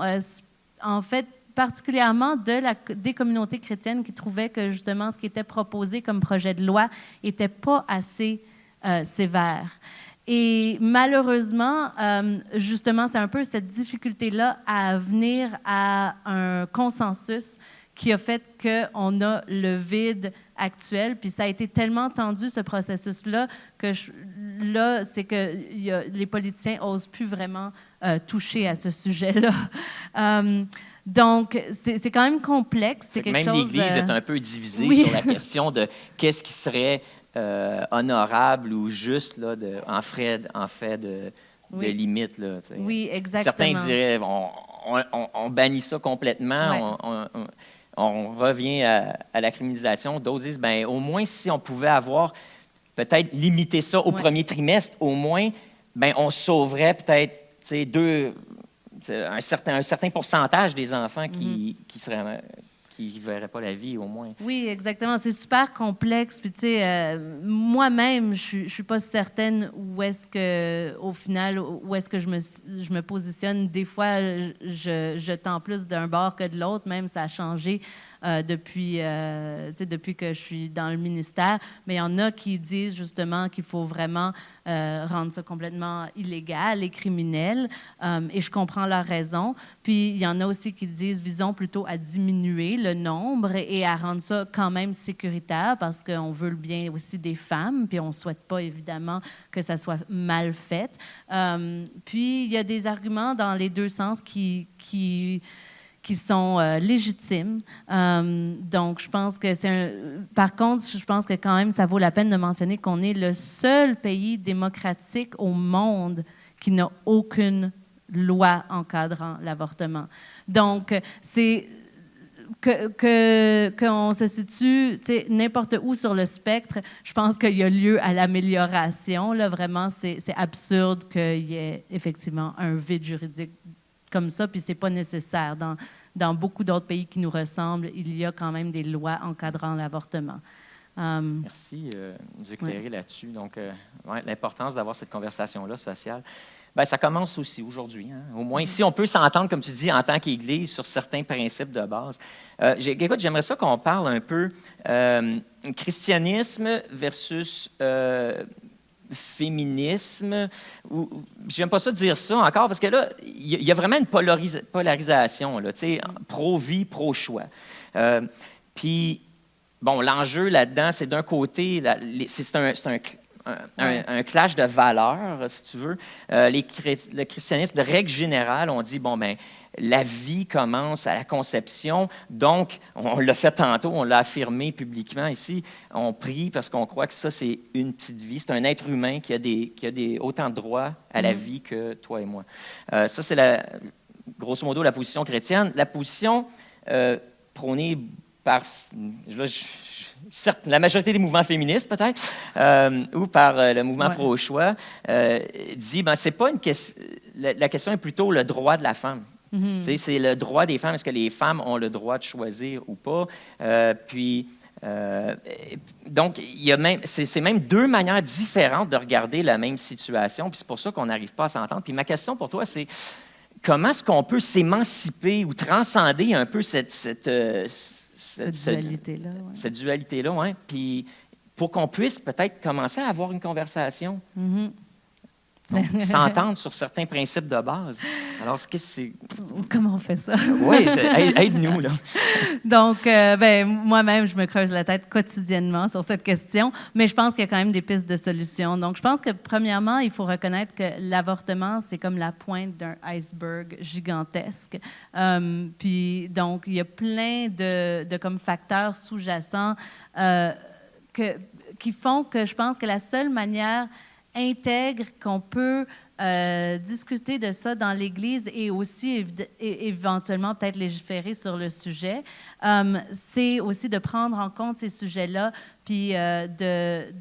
en fait, particulièrement des communautés chrétiennes qui trouvaient que justement ce qui était proposé comme projet de loi n'était pas assez sévère. Et malheureusement, justement, c'est un peu cette difficulté-là à venir à un consensus qui a fait qu'on a le vide actuel. Puis ça a été tellement tendu, ce processus-là, que là, c'est que les politiciens n'osent plus vraiment toucher à ce sujet-là. Donc, c'est quand même complexe. C'est quelque même chose, l'Église est un peu divisée oui. sur la question de qu'est-ce qui serait honorable ou juste là, en fait de oui. limite. Là, oui, exactement. Certains diraient on bannit ça complètement, ouais. on revient à la criminalisation. D'autres disent au moins si on pouvait avoir peut-être limité ça au premier trimestre, au moins on sauverait peut-être un certain pourcentage des enfants qui seraient qui ne verraient pas la vie, au moins. Oui, exactement. C'est super complexe. Puis, tu sais, moi-même, je ne suis pas certaine où est-ce que, au final, où est-ce que je me positionne. Des fois, je tends plus d'un bord que de l'autre. Même, ça a changé depuis que je suis dans le ministère. Mais il y en a qui disent, justement, qu'il faut vraiment rendre ça complètement illégal et criminel. Et je comprends leur raison. Puis, il y en a aussi qui disent, visons plutôt à diminuer le nombre et à rendre ça quand même sécuritaire parce qu'on veut le bien aussi des femmes, puis on ne souhaite pas, évidemment, que ça soit mal fait. Puis, il y a des arguments dans les deux sens qui sont légitimes. Donc, je pense que par contre, je pense que quand même, ça vaut la peine de mentionner qu'on est le seul pays démocratique au monde qui n'a aucune loi encadrant l'avortement. Donc, c'est qu'on se situe n'importe où sur le spectre, je pense qu'il y a lieu à l'amélioration. Là, vraiment, c'est absurde qu'il y ait effectivement un vide juridique comme ça, puis c'est pas nécessaire. dans beaucoup d'autres pays qui nous ressemblent, il y a quand même des lois encadrant l'avortement. Merci de nous éclairer là-dessus. Donc, l'importance d'avoir cette conversation-là sociale. Bien, ça commence aussi aujourd'hui. Hein? Au moins, ici, on peut s'entendre, comme tu dis, en tant qu'Église, sur certains principes de base. Écoute, j'aimerais ça qu'on parle un peu christianisme versus féminisme. J'aime pas ça dire ça encore, parce que là, il y a vraiment une polarisation, là, pro-vie, pro-choix. Puis, bon, l'enjeu là-dedans, c'est d'un côté, c'est un clash de valeurs, si tu veux. Le christianisme, de règle générale, on dit, bon, ben, la vie commence à la conception, donc, on l'a fait tantôt, on l'a affirmé publiquement ici, on prie parce qu'on croit que ça, c'est une petite vie, c'est un être humain qui a autant de droits à la vie que toi et moi. Ça, c'est grosso modo la position chrétienne. La position prônée par... certes, la majorité des mouvements féministes, peut-être, ou par le mouvement pro-choix, dit, ben, c'est pas une question... La question est plutôt le droit de la femme. C'est le droit des femmes. Est-ce que les femmes ont le droit de choisir ou pas? Donc, c'est même deux manières différentes de regarder la même situation, puis c'est pour ça qu'on n'arrive pas à s'entendre. Puis ma question pour toi, c'est comment est-ce qu'on peut s'émanciper ou transcender un peu cette dualité-là. Cette dualité-là, oui. Puis pour qu'on puisse peut-être commencer à avoir une conversation. Donc, s'entendre sur certains principes de base. Alors, qu'est-ce que c'est... Comment on fait ça? Oui, aide-nous, là. Donc, moi-même, je me creuse la tête quotidiennement sur cette question, mais je pense qu'il y a quand même des pistes de solutions. Donc, je pense que, premièrement, il faut reconnaître que l'avortement, c'est comme la pointe d'un iceberg gigantesque. Puis, donc, il y a plein de comme facteurs sous-jacents qui font que je pense que la seule manière intègre qu'on peut discuter de ça dans l'Église et aussi éventuellement peut-être légiférer sur le sujet, c'est aussi de prendre en compte ces sujets-là, puis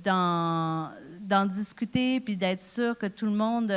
d'en discuter, puis d'être sûr que tout le monde...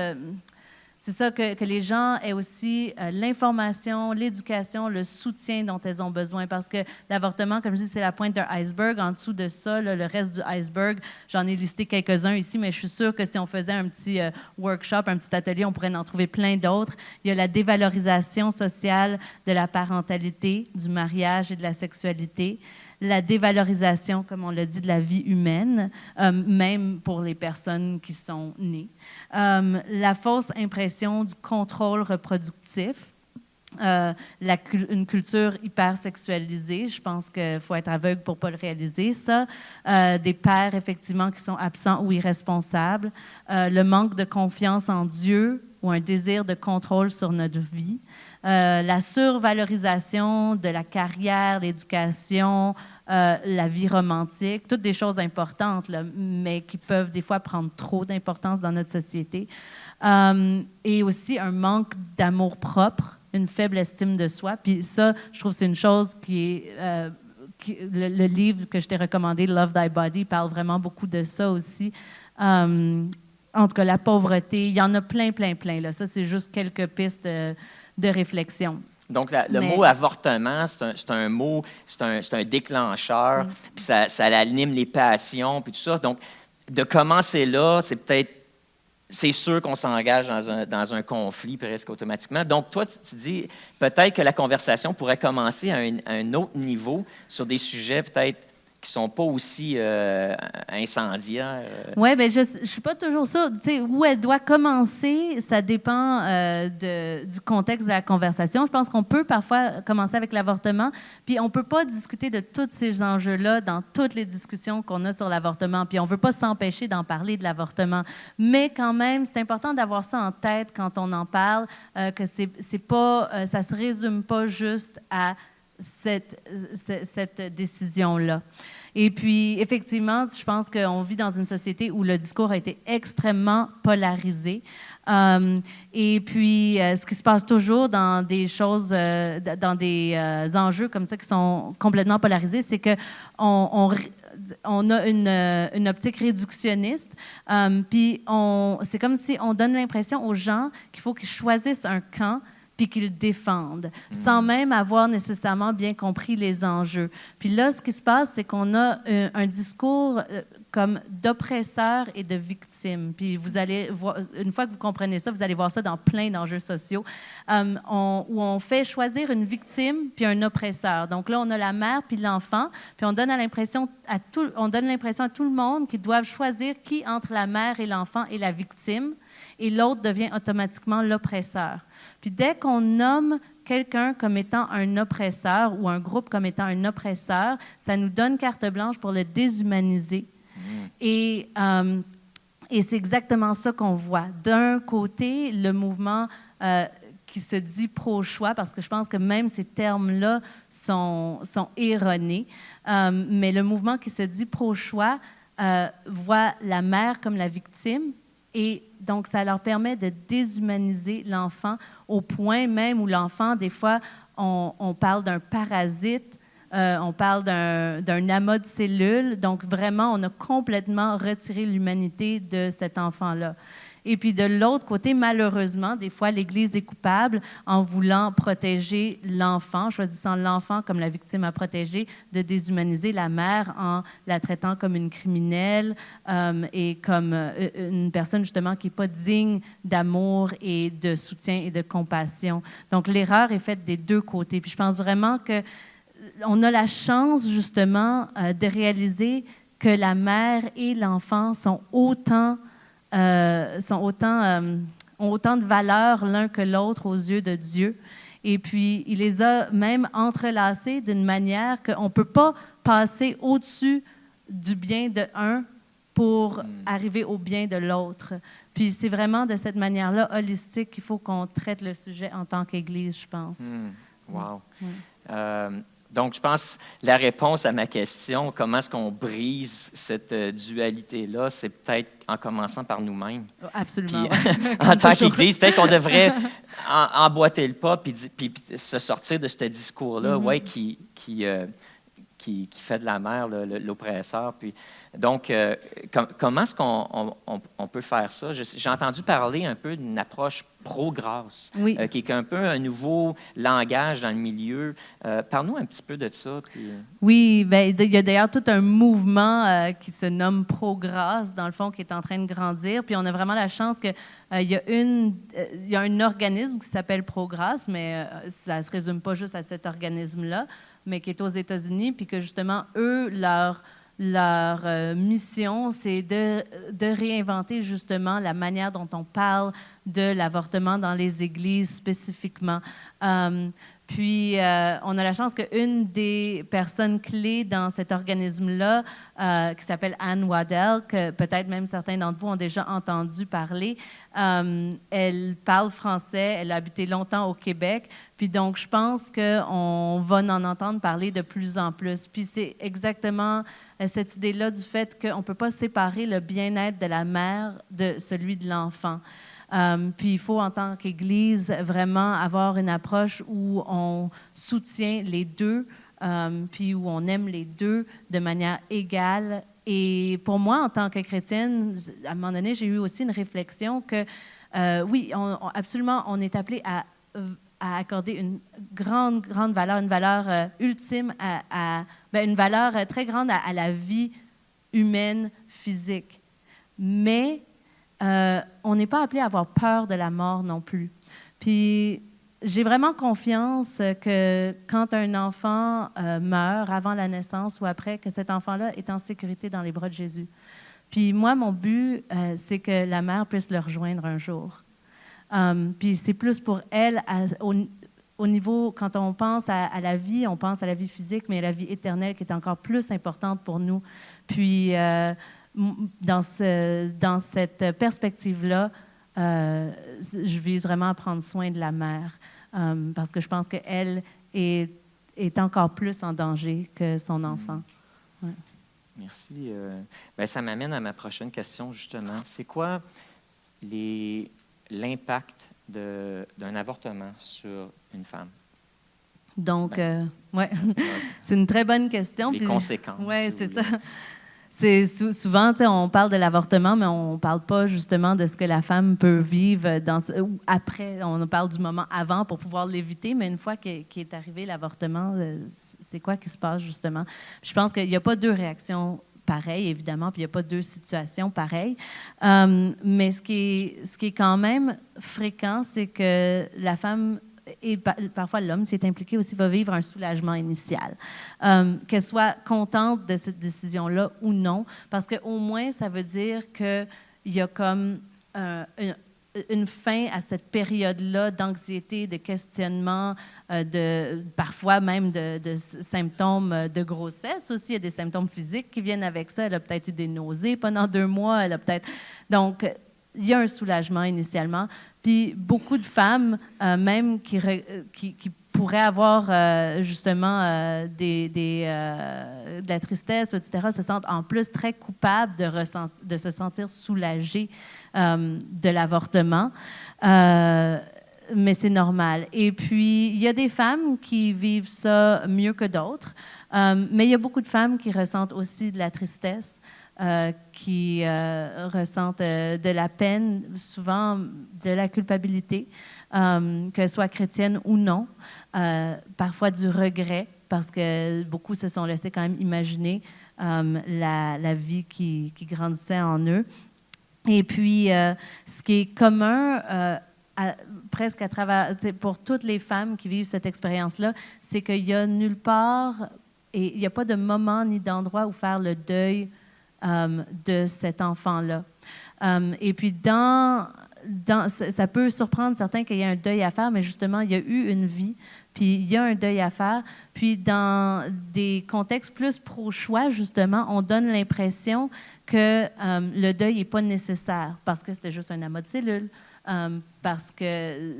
c'est ça, que les gens aient aussi l'information, l'éducation, le soutien dont elles ont besoin. Parce que l'avortement, comme je dis, c'est la pointe d'un iceberg. En dessous de ça, là, le reste du iceberg, j'en ai listé quelques-uns ici, mais je suis sûre que si on faisait un petit workshop, un petit atelier, on pourrait en trouver plein d'autres. Il y a la dévalorisation sociale de la parentalité, du mariage et de la sexualité. La dévalorisation, comme on l'a dit, de la vie humaine, même pour les personnes qui sont nées. La fausse impression du contrôle reproductif. Une culture hyper sexualisée, je pense qu'il faut être aveugle pour ne pas le réaliser, ça. Des pères, effectivement, qui sont absents ou irresponsables. Le manque de confiance en Dieu ou un désir de contrôle sur notre vie. La survalorisation de la carrière, l'éducation, la vie romantique, toutes des choses importantes, là, mais qui peuvent des fois prendre trop d'importance dans notre société. Et aussi un manque d'amour-propre, une faible estime de soi. Puis ça, je trouve que c'est une chose qui est... le livre que je t'ai recommandé, Love Thy Body, parle vraiment beaucoup de ça aussi. En tout cas, la pauvreté, il y en a plein, là. Ça, c'est juste quelques pistes de réflexion. Donc, le mot avortement, c'est un mot, c'est un déclencheur, puis ça anime les passions, puis tout ça. Donc, de commencer là, c'est sûr qu'on s'engage dans un conflit presque automatiquement. Donc, toi, tu dis peut-être que la conversation pourrait commencer à un autre niveau sur des sujets peut-être qui ne sont pas aussi incendiaires. Oui, bien, je ne suis pas toujours sûre. Tu sais, où elle doit commencer, ça dépend du contexte de la conversation. Je pense qu'on peut parfois commencer avec l'avortement, puis on ne peut pas discuter de tous ces enjeux-là dans toutes les discussions qu'on a sur l'avortement, puis on ne veut pas s'empêcher d'en parler de l'avortement. Mais quand même, c'est important d'avoir ça en tête quand on en parle, que c'est pas, ça ne se résume pas juste à cette décision-là. Et puis, effectivement, je pense qu'on vit dans une société où le discours a été extrêmement polarisé. Et puis, ce qui se passe toujours dans des choses, dans des enjeux comme ça qui sont complètement polarisés, c'est qu'on a une optique réductionniste, puis c'est comme si on donne l'impression aux gens qu'il faut qu'ils choisissent un camp, puis qu'ils défendent, sans même avoir nécessairement bien compris les enjeux. Puis là, ce qui se passe, c'est qu'on a un discours comme d'oppresseurs et de victimes. Puis vous allez voir, une fois que vous comprenez ça, vous allez voir ça dans plein d'enjeux sociaux, où on fait choisir une victime puis un oppresseur. Donc là, on a la mère puis l'enfant, puis on donne l'impression à tout le monde qu'ils doivent choisir qui entre la mère et l'enfant est la victime, et l'autre devient automatiquement l'oppresseur. Puis dès qu'on nomme quelqu'un comme étant un oppresseur ou un groupe comme étant un oppresseur, ça nous donne carte blanche pour le déshumaniser. Et c'est exactement ça qu'on voit. D'un côté, le mouvement qui se dit pro-choix, parce que je pense que même ces termes-là sont erronés, mais le mouvement qui se dit pro-choix voit la mère comme la victime, et donc ça leur permet de déshumaniser l'enfant au point même où l'enfant, des fois, on parle d'un parasite, on parle d'un amas de cellules. Donc, vraiment, on a complètement retiré l'humanité de cet enfant-là. Et puis, de l'autre côté, malheureusement, des fois, l'Église est coupable en voulant protéger l'enfant, choisissant l'enfant comme la victime à protéger, de déshumaniser la mère en la traitant comme une criminelle et comme une personne, justement, qui n'est pas digne d'amour et de soutien et de compassion. Donc, l'erreur est faite des deux côtés. Puis, je pense vraiment que on a la chance, justement, de réaliser que la mère et l'enfant ont autant de valeur l'un que l'autre aux yeux de Dieu. Et puis, il les a même entrelacés d'une manière qu'on ne peut pas passer au-dessus du bien de un pour arriver au bien de l'autre. Puis, c'est vraiment de cette manière-là, holistique, qu'il faut qu'on traite le sujet en tant qu'Église, je pense. Wow. Donc, je pense que la réponse à ma question, comment est-ce qu'on brise cette dualité-là, c'est peut-être en commençant par nous-mêmes. Absolument. Puis, en tant qu'Église, peut-être qu'on devrait emboîter le pas puis se sortir de ce discours-là, qui fait de la mère l'oppresseur. Puis, donc, comment est-ce qu'on peut faire ça? J'ai entendu parler un peu d'une approche pro-grâce, qui est un peu un nouveau langage dans le milieu. Parle-nous un petit peu de ça. Puis... Oui, bien, il y a d'ailleurs tout un mouvement qui se nomme pro-grâce, dans le fond, qui est en train de grandir. Puis on a vraiment la chance qu'il y a un organisme qui s'appelle pro-grâce, mais ça ne se résume pas juste à cet organisme-là, mais qui est aux États-Unis, puis que justement, eux, leur mission, c'est de réinventer justement la manière dont on parle de l'avortement dans les églises spécifiquement. Puis, on a la chance qu'une des personnes clés dans cet organisme-là, qui s'appelle Anne Waddell, que peut-être même certains d'entre vous ont déjà entendu parler, elle parle français, elle a habité longtemps au Québec, puis donc je pense qu'on va en entendre parler de plus en plus. Puis c'est exactement cette idée-là du fait qu'on ne peut pas séparer le bien-être de la mère de celui de l'enfant. Puis il faut, en tant qu'Église, vraiment avoir une approche où on soutient les deux, puis où on aime les deux de manière égale. Et pour moi, en tant que chrétienne, à un moment donné, j'ai eu aussi une réflexion que, oui, absolument, on est appelé à accorder une grande valeur, une valeur ultime, une valeur très grande à la vie humaine, physique. Mais on n'est pas appelé à avoir peur de la mort non plus. Puis, j'ai vraiment confiance que quand un enfant meurt avant la naissance ou après, que cet enfant-là est en sécurité dans les bras de Jésus. Puis moi, mon but, c'est que la mère puisse le rejoindre un jour. Puis c'est plus pour elle, au niveau, quand on pense à la vie, on pense à la vie physique, mais à la vie éternelle qui est encore plus importante pour nous. Puis dans cette perspective-là, je vise vraiment à prendre soin de la mère parce que je pense qu'elle est encore plus en danger que son enfant. Ouais. Merci. Ça m'amène à ma prochaine question, justement. C'est quoi l'impact d'un avortement sur une femme? Donc, c'est une très bonne question. Les conséquences. Oui, c'est ça. C'est souvent, on parle de l'avortement, mais on ne parle pas justement de ce que la femme peut vivre ou après. On parle du moment avant pour pouvoir l'éviter, mais une fois qu'est arrivé l'avortement, c'est quoi qui se passe justement? Je pense qu'il n'y a pas deux réactions pareilles, évidemment, puis il n'y a pas deux situations pareilles. Mais ce qui est quand même fréquent, c'est que la femme et parfois l'homme, s'il est impliqué aussi, va vivre un soulagement initial. Qu'elle soit contente de cette décision-là ou non, parce qu'au moins, ça veut dire qu'il y a comme une fin à cette période-là d'anxiété, de questionnement, parfois même de symptômes de grossesse aussi. Il y a des symptômes physiques qui viennent avec ça. Elle a peut-être eu des nausées pendant 2 mois. Elle a peut-être... Donc, il y a un soulagement initialement. Puis beaucoup de femmes, même qui pourraient avoir justement de la tristesse, etc., se sentent en plus très coupables de se sentir soulagées de l'avortement. Mais c'est normal. Et puis, il y a des femmes qui vivent ça mieux que d'autres, mais il y a beaucoup de femmes qui ressentent aussi de la tristesse. Qui ressentent de la peine, souvent de la culpabilité, qu'elles soient chrétiennes ou non, parfois du regret, parce que beaucoup se sont laissés quand même imaginer la vie qui grandissait en eux. Et puis, ce qui est commun presque à travers, pour toutes les femmes qui vivent cette expérience-là, c'est qu'il n'y a nulle part, et il n'y a pas de moment ni d'endroit où faire le deuil de cet enfant-là. Et puis, ça peut surprendre certains qu'il y ait un deuil à faire, mais justement, il y a eu une vie, puis il y a un deuil à faire. Puis, dans des contextes plus pro-choix, justement, on donne l'impression que le deuil n'est pas nécessaire parce que c'était juste un amas de cellules. Parce que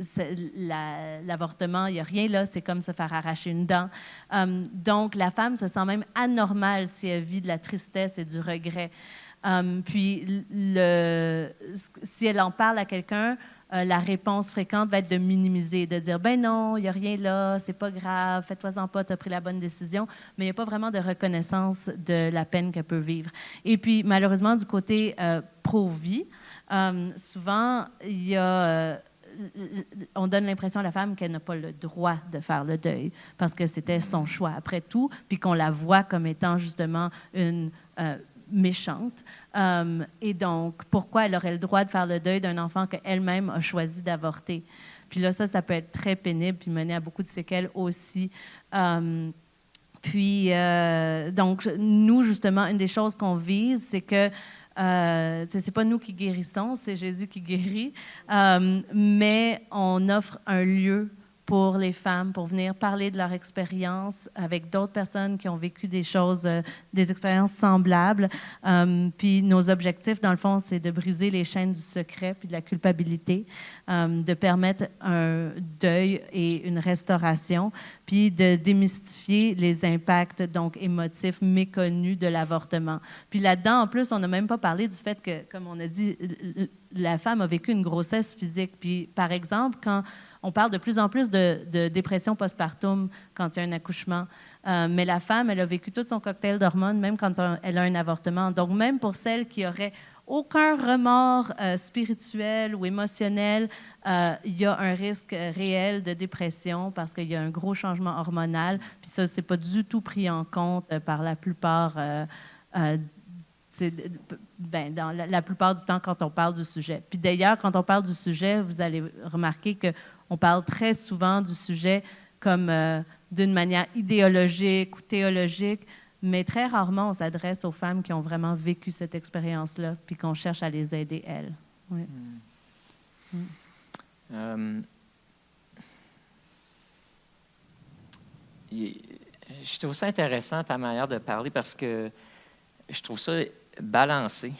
l'avortement, il n'y a rien là, c'est comme se faire arracher une dent. Donc, la femme se sent même anormale si elle vit de la tristesse et du regret. Puis, si elle en parle à quelqu'un, la réponse fréquente va être de minimiser, de dire « ben non, il n'y a rien là, c'est pas grave, fais-toi-en pas, tu as pris la bonne décision », mais il n'y a pas vraiment de reconnaissance de la peine qu'elle peut vivre. Et puis, malheureusement, du côté pro-vie, souvent, on donne l'impression à la femme qu'elle n'a pas le droit de faire le deuil parce que c'était son choix après tout, puis qu'on la voit comme étant justement une méchante. Et donc, pourquoi elle aurait le droit de faire le deuil d'un enfant qu'elle-même a choisi d'avorter? Puis là, ça peut être très pénible puis mener à beaucoup de séquelles aussi. Donc, nous, justement, une des choses qu'on vise, c'est que c'est pas nous qui guérissons, c'est Jésus qui guérit, mais on offre un lieu pour les femmes, pour venir parler de leur expérience avec d'autres personnes qui ont vécu des choses, des expériences semblables. Puis nos objectifs, dans le fond, c'est de briser les chaînes du secret puis de la culpabilité, de permettre un deuil et une restauration, puis de démystifier les impacts donc émotifs méconnus de l'avortement. Puis là-dedans, en plus, on n'a même pas parlé du fait que, comme on a dit, la femme a vécu une grossesse physique. Puis, par exemple, quand on parle de plus en plus de dépression postpartum quand il y a un accouchement. Mais la femme, elle a vécu tout son cocktail d'hormones, même quand elle a un avortement. Donc, même pour celles qui n'auraient aucun remords spirituel ou émotionnel, il y a un risque réel de dépression parce qu'il y a un gros changement hormonal. Puis ça, ce n'est pas du tout pris en compte par la plupart dans la plupart du temps quand on parle du sujet. Puis d'ailleurs, quand on parle du sujet, vous allez remarquer qu'on parle très souvent du sujet comme d'une manière idéologique ou théologique, mais très rarement on s'adresse aux femmes qui ont vraiment vécu cette expérience-là, puis qu'on cherche à les aider, elles. Oui. Je trouve ça intéressant, ta manière de parler, parce que je trouve ça balancé,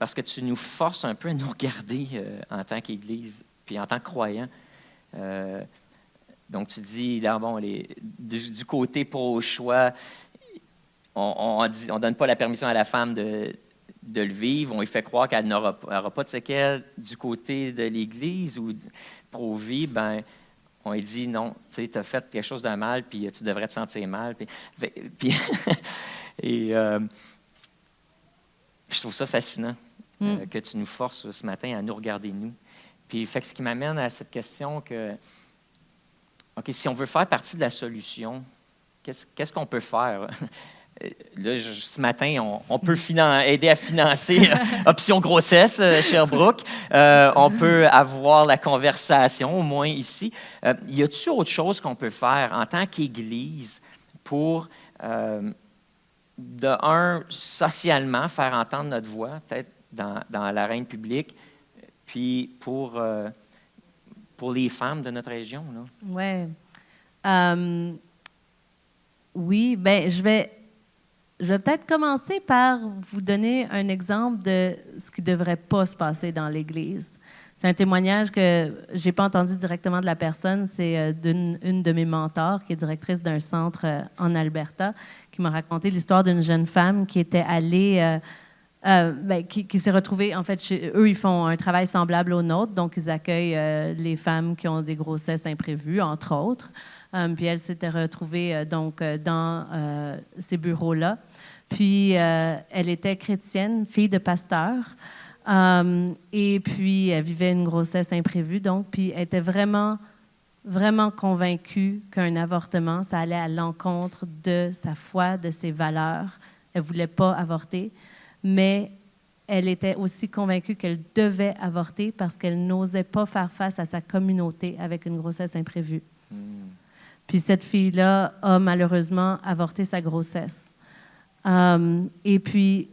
parce que tu nous forces un peu à nous regarder en tant qu'Église, puis en tant que croyants. Donc, tu dis, du côté pro-choix, on ne donne pas la permission à la femme de le vivre, on lui fait croire qu'elle n'aura pas de séquelles. Du côté de l'Église ou pro-vie, ben, on lui dit non, tu as fait quelque chose de mal, puis tu devrais te sentir mal. Je trouve ça fascinant que tu nous forces ce matin à nous regarder nous. Puis, fait que ce qui m'amène à cette question que, OK, si on veut faire partie de la solution, qu'est-ce qu'on peut faire? Là, ce matin, on peut aider à financer Option Grossesse, Sherbrooke. On peut avoir la conversation, au moins ici. Y a-t-il autre chose qu'on peut faire en tant qu'Église pour, socialement, faire entendre notre voix, peut-être dans l'arène publique, puis pour les femmes de notre région? Oui. Oui, bien, je vais peut-être commencer par vous donner un exemple de ce qui ne devrait pas se passer dans l'Église. C'est un témoignage que je n'ai pas entendu directement de la personne, c'est d'une de mes mentors, qui est directrice d'un centre en Alberta, qui m'a raconté l'histoire d'une jeune femme qui était allée, qui s'est retrouvée, en fait, eux, ils font un travail semblable au nôtre, donc ils accueillent les femmes qui ont des grossesses imprévues, entre autres. Puis elle s'était retrouvée dans ces bureaux-là. Puis elle était chrétienne, fille de pasteur. Et puis elle vivait une grossesse imprévue. Puis elle était vraiment, vraiment convaincue qu'un avortement, ça allait à l'encontre de sa foi, de ses valeurs. Elle ne voulait pas avorter. Mais elle était aussi convaincue qu'elle devait avorter parce qu'elle n'osait pas faire face à sa communauté avec une grossesse imprévue. Puis cette fille-là a malheureusement avorté sa grossesse. Et puis,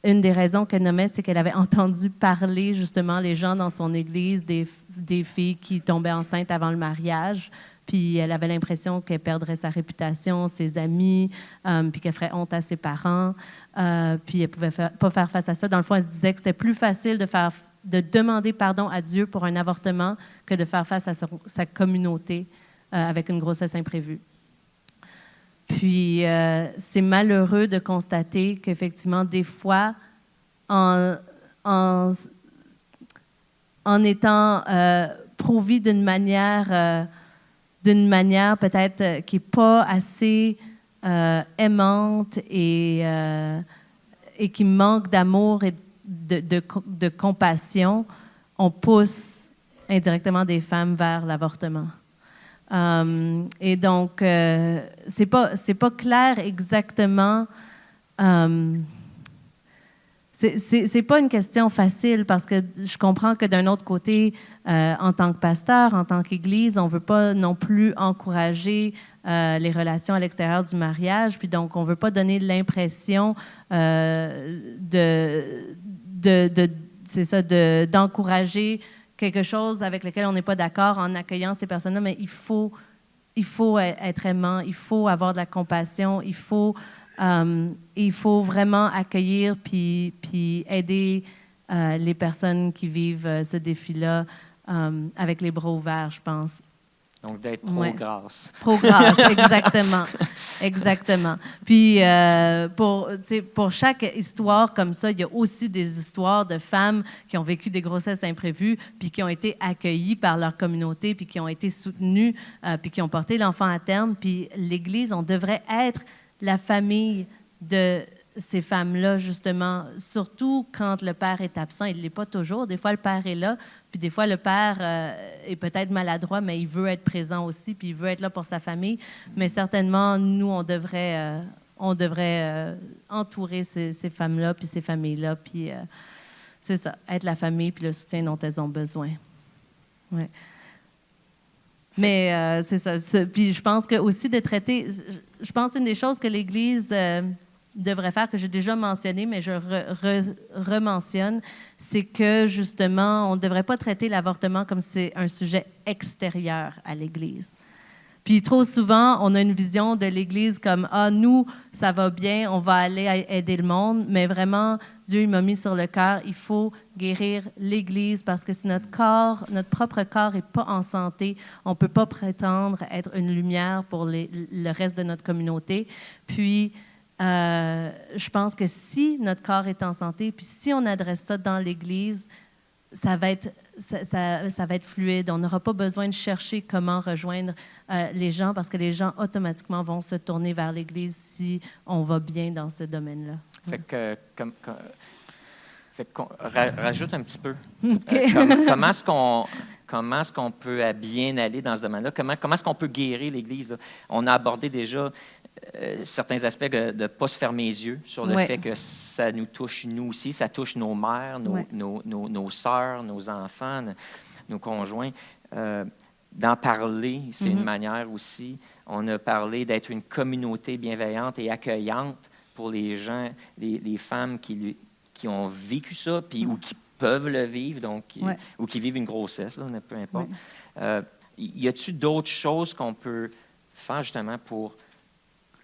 une des raisons qu'elle nommait, c'est qu'elle avait entendu parler justement les gens dans son église des filles qui tombaient enceintes avant le mariage. Puis elle avait l'impression qu'elle perdrait sa réputation, ses amis, puis qu'elle ferait honte à ses parents. Puis elle ne pouvait pas faire face à ça. Dans le fond, elle se disait que c'était plus facile de demander pardon à Dieu pour un avortement que de faire face à sa communauté avec une grossesse imprévue. Puis, c'est malheureux de constater qu'effectivement, des fois, en étant pro-vie d'une manière peut-être qui n'est pas assez aimante et qui manque d'amour et de compassion, on pousse indirectement des femmes vers l'avortement. Et donc, c'est pas clair exactement. C'est pas une question facile parce que je comprends que d'un autre côté, en tant que pasteur, en tant qu'Église, on veut pas non plus encourager les relations à l'extérieur du mariage, puis donc on veut pas donner l'impression d'encourager quelque chose avec lequel on n'est pas d'accord en accueillant ces personnes-là, mais il faut être aimant, il faut avoir de la compassion, il faut vraiment accueillir puis aider les personnes qui vivent ce défi-là avec les bras ouverts, je pense. Donc, d'être pro-grâce. Pro-grâce, exactement. Exactement. Puis, pour chaque histoire comme ça, il y a aussi des histoires de femmes qui ont vécu des grossesses imprévues, puis qui ont été accueillies par leur communauté, puis qui ont été soutenues, puis qui ont porté l'enfant à terme. Puis, l'Église, on devrait être la famille de ces femmes-là, justement, surtout quand le père est absent. Il ne l'est pas toujours. Des fois, le père est là, puis des fois, le père est peut-être maladroit, mais il veut être présent aussi, puis il veut être là pour sa famille. Mais certainement, nous, on devrait entourer ces femmes-là, puis ces familles-là, puis c'est ça, être la famille, puis le soutien dont elles ont besoin. Ouais. Mais c'est ça. Puis je pense que aussi de traiter... Je pense une des choses que l'Église... devrait faire, que j'ai déjà mentionné, mais je rementionne, c'est que, justement, on ne devrait pas traiter l'avortement comme si c'est un sujet extérieur à l'Église. Puis trop souvent, on a une vision de l'Église comme « Ah, nous, ça va bien, on va aller aider le monde », mais vraiment, Dieu il m'a mis sur le cœur, il faut guérir l'Église parce que si notre propre corps n'est pas en santé, on ne peut pas prétendre être une lumière pour le reste de notre communauté. Puis, je pense que si notre corps est en santé, puis si on adresse ça dans l'Église, ça va être fluide. On n'aura pas besoin de chercher comment rejoindre les gens parce que les gens automatiquement vont se tourner vers l'Église si on va bien dans ce domaine-là. Fait que, rajoute un petit peu. OK. Comment est-ce qu'on peut bien aller dans ce domaine-là? Comment est-ce qu'on peut guérir l'Église, là? On a abordé déjà certains aspects de ne pas se fermer les yeux sur le fait que ça nous touche nous aussi, ça touche nos mères, nos sœurs, nos enfants, nos conjoints. D'en parler, c'est une manière aussi. On a parlé d'être une communauté bienveillante et accueillante pour les gens, les femmes qui ont vécu ça, puis ou qui peuvent le vivre, donc, ou qui vivent une grossesse, là, peu importe. Y a-t-il d'autres choses qu'on peut faire justement pour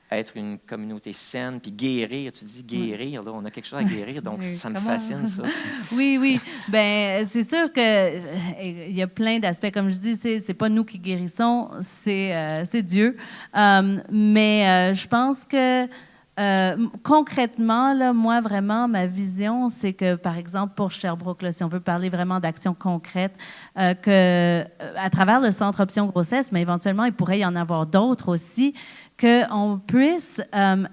être une communauté saine, puis guérir? Tu dis guérir, là, on a quelque chose à guérir, donc ça me fascine, ça. Oui. Ben c'est sûr que il y a plein d'aspects. Comme je dis, c'est pas nous qui guérissons, c'est Dieu. Mais je pense que concrètement, là, moi, vraiment, ma vision, c'est que, par exemple, pour Sherbrooke, là, si on veut parler vraiment d'actions concrètes, que à travers le Centre Option Grossesse, mais éventuellement, il pourrait y en avoir d'autres aussi, qu'on puisse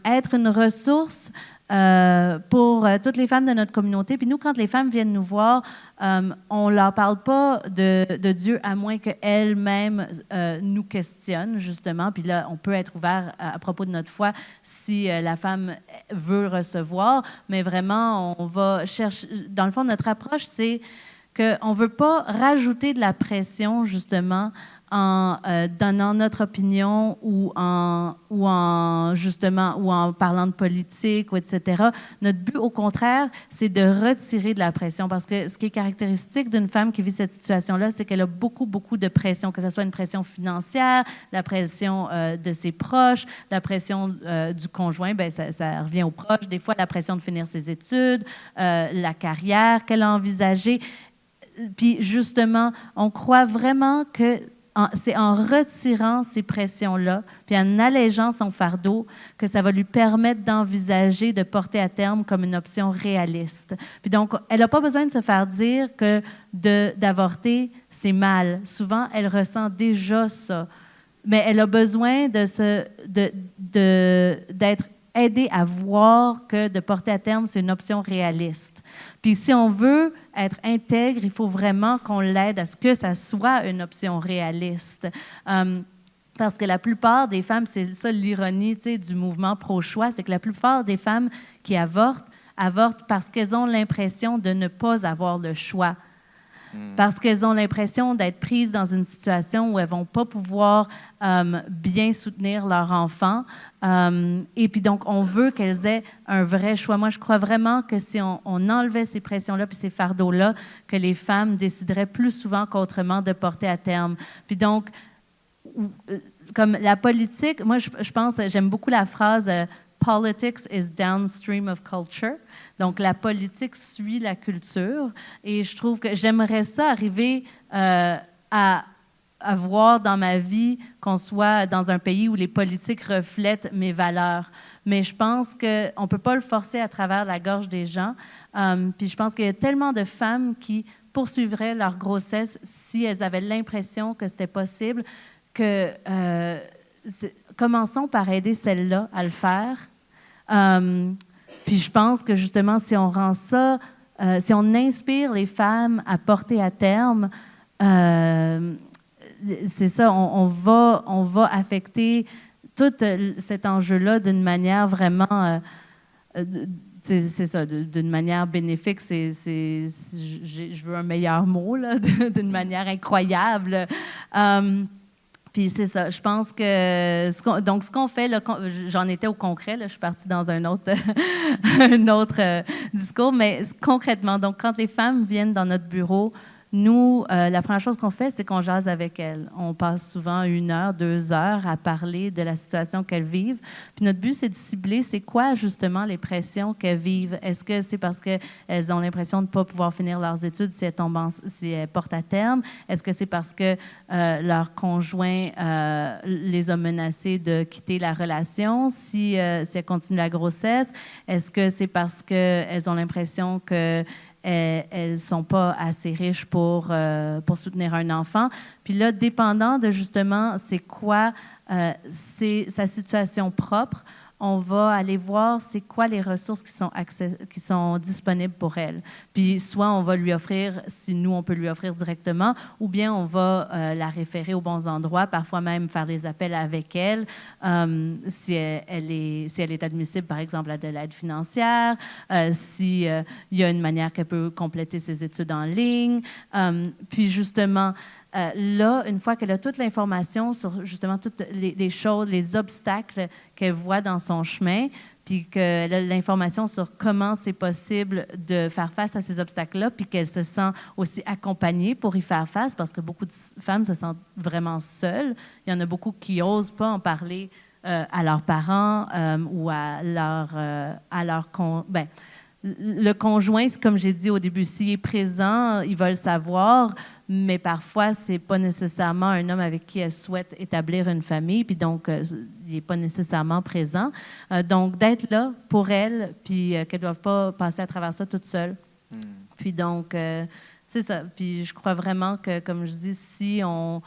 être une ressource pour toutes les femmes de notre communauté. Puis nous, quand les femmes viennent nous voir, on ne leur parle pas de Dieu à moins qu'elles-mêmes nous questionnent, justement. Puis là, on peut être ouvert à propos de notre foi si la femme veut recevoir. Mais vraiment, on va chercher... Dans le fond, notre approche, c'est qu'on ne veut pas rajouter de la pression, justement, en donnant notre opinion ou en parlant de politique, ou etc. Notre but, au contraire, c'est de retirer de la pression, parce que ce qui est caractéristique d'une femme qui vit cette situation-là, c'est qu'elle a beaucoup, beaucoup de pression, que ce soit une pression financière, la pression de ses proches, la pression du conjoint, bien, ça revient aux proches, des fois la pression de finir ses études, la carrière qu'elle a envisagée. Puis justement, on croit vraiment que c'est en retirant ces pressions-là, puis en allégeant son fardeau, que ça va lui permettre d'envisager de porter à terme comme une option réaliste. Puis donc, elle n'a pas besoin de se faire dire que d'avorter, c'est mal. Souvent, elle ressent déjà ça. Mais elle a besoin d'être aidée à voir que de porter à terme, c'est une option réaliste. Puis si on veut être intègre, il faut vraiment qu'on l'aide à ce que ça soit une option réaliste. Parce que la plupart des femmes, c'est ça l'ironie, tu sais, du mouvement pro-choix, c'est que la plupart des femmes qui avortent parce qu'elles ont l'impression de ne pas avoir le choix. Parce qu'elles ont l'impression d'être prises dans une situation où elles ne vont pas pouvoir bien soutenir leur enfant. Et puis donc, on veut qu'elles aient un vrai choix. Moi, je crois vraiment que si on enlevait ces pressions-là puis ces fardeaux-là, que les femmes décideraient plus souvent qu'autrement de porter à terme. Puis donc, comme la politique, moi, je pense, j'aime beaucoup la phrase Politics is downstream of culture. Donc, la politique suit la culture. Et je trouve que j'aimerais ça arriver à voir dans ma vie qu'on soit dans un pays où les politiques reflètent mes valeurs. Mais je pense qu'on ne peut pas le forcer à travers la gorge des gens. Puis je pense qu'il y a tellement de femmes qui poursuivraient leur grossesse si elles avaient l'impression que c'était possible, que commençons par aider celles-là à le faire. Puis je pense que justement, si on rend ça, si on inspire les femmes à porter à terme, c'est ça, on va affecter tout cet enjeu-là d'une manière vraiment, c'est ça, d'une manière bénéfique. Je veux un meilleur mot, là, d'une manière incroyable. Puis c'est ça, je pense que... Donc, ce qu'on fait, là, j'en étais au concret, là, je suis partie dans un autre discours, mais concrètement, donc quand les femmes viennent dans notre bureau, nous, la première chose qu'on fait, c'est qu'on jase avec elles. On passe souvent 1 heure, 2 heures à parler de la situation qu'elles vivent. Puis notre but, c'est de cibler, c'est quoi justement les pressions qu'elles vivent. Est-ce que c'est parce qu'elles ont l'impression de ne pas pouvoir finir leurs études si elles portent à terme? Est-ce que c'est parce que leur conjoint les a menacées de quitter la relation si elles continuent la grossesse? Est-ce que c'est parce qu'elles ont l'impression que elles ne sont pas assez riches pour soutenir un enfant? Puis là, dépendant de justement c'est quoi sa situation propre, on va aller voir c'est quoi les ressources qui sont disponibles pour elle. Puis soit on va lui offrir, si nous on peut lui offrir directement, ou bien on va la référer aux bons endroits, parfois même faire des appels avec elle, si elle est admissible par exemple à de l'aide financière, s'il y a une manière qu'elle peut compléter ses études en ligne. Puis justement, là, une fois qu'elle a toute l'information sur justement toutes les choses, les obstacles qu'elle voit dans son chemin, puis qu'elle a l'information sur comment c'est possible de faire face à ces obstacles-là, puis qu'elle se sent aussi accompagnée pour y faire face, parce que beaucoup de femmes se sentent vraiment seules. Il y en a beaucoup qui n'osent pas en parler à leurs parents ou à leur le conjoint, comme j'ai dit au début, s'il est présent, ils veulent savoir, mais parfois, ce n'est pas nécessairement un homme avec qui elle souhaite établir une famille, puis donc, il n'est pas nécessairement présent. Donc, d'être là pour elle, puis qu'elle ne doive pas passer à travers ça toute seule. Puis donc, c'est ça. Puis je crois vraiment que, comme je dis, si on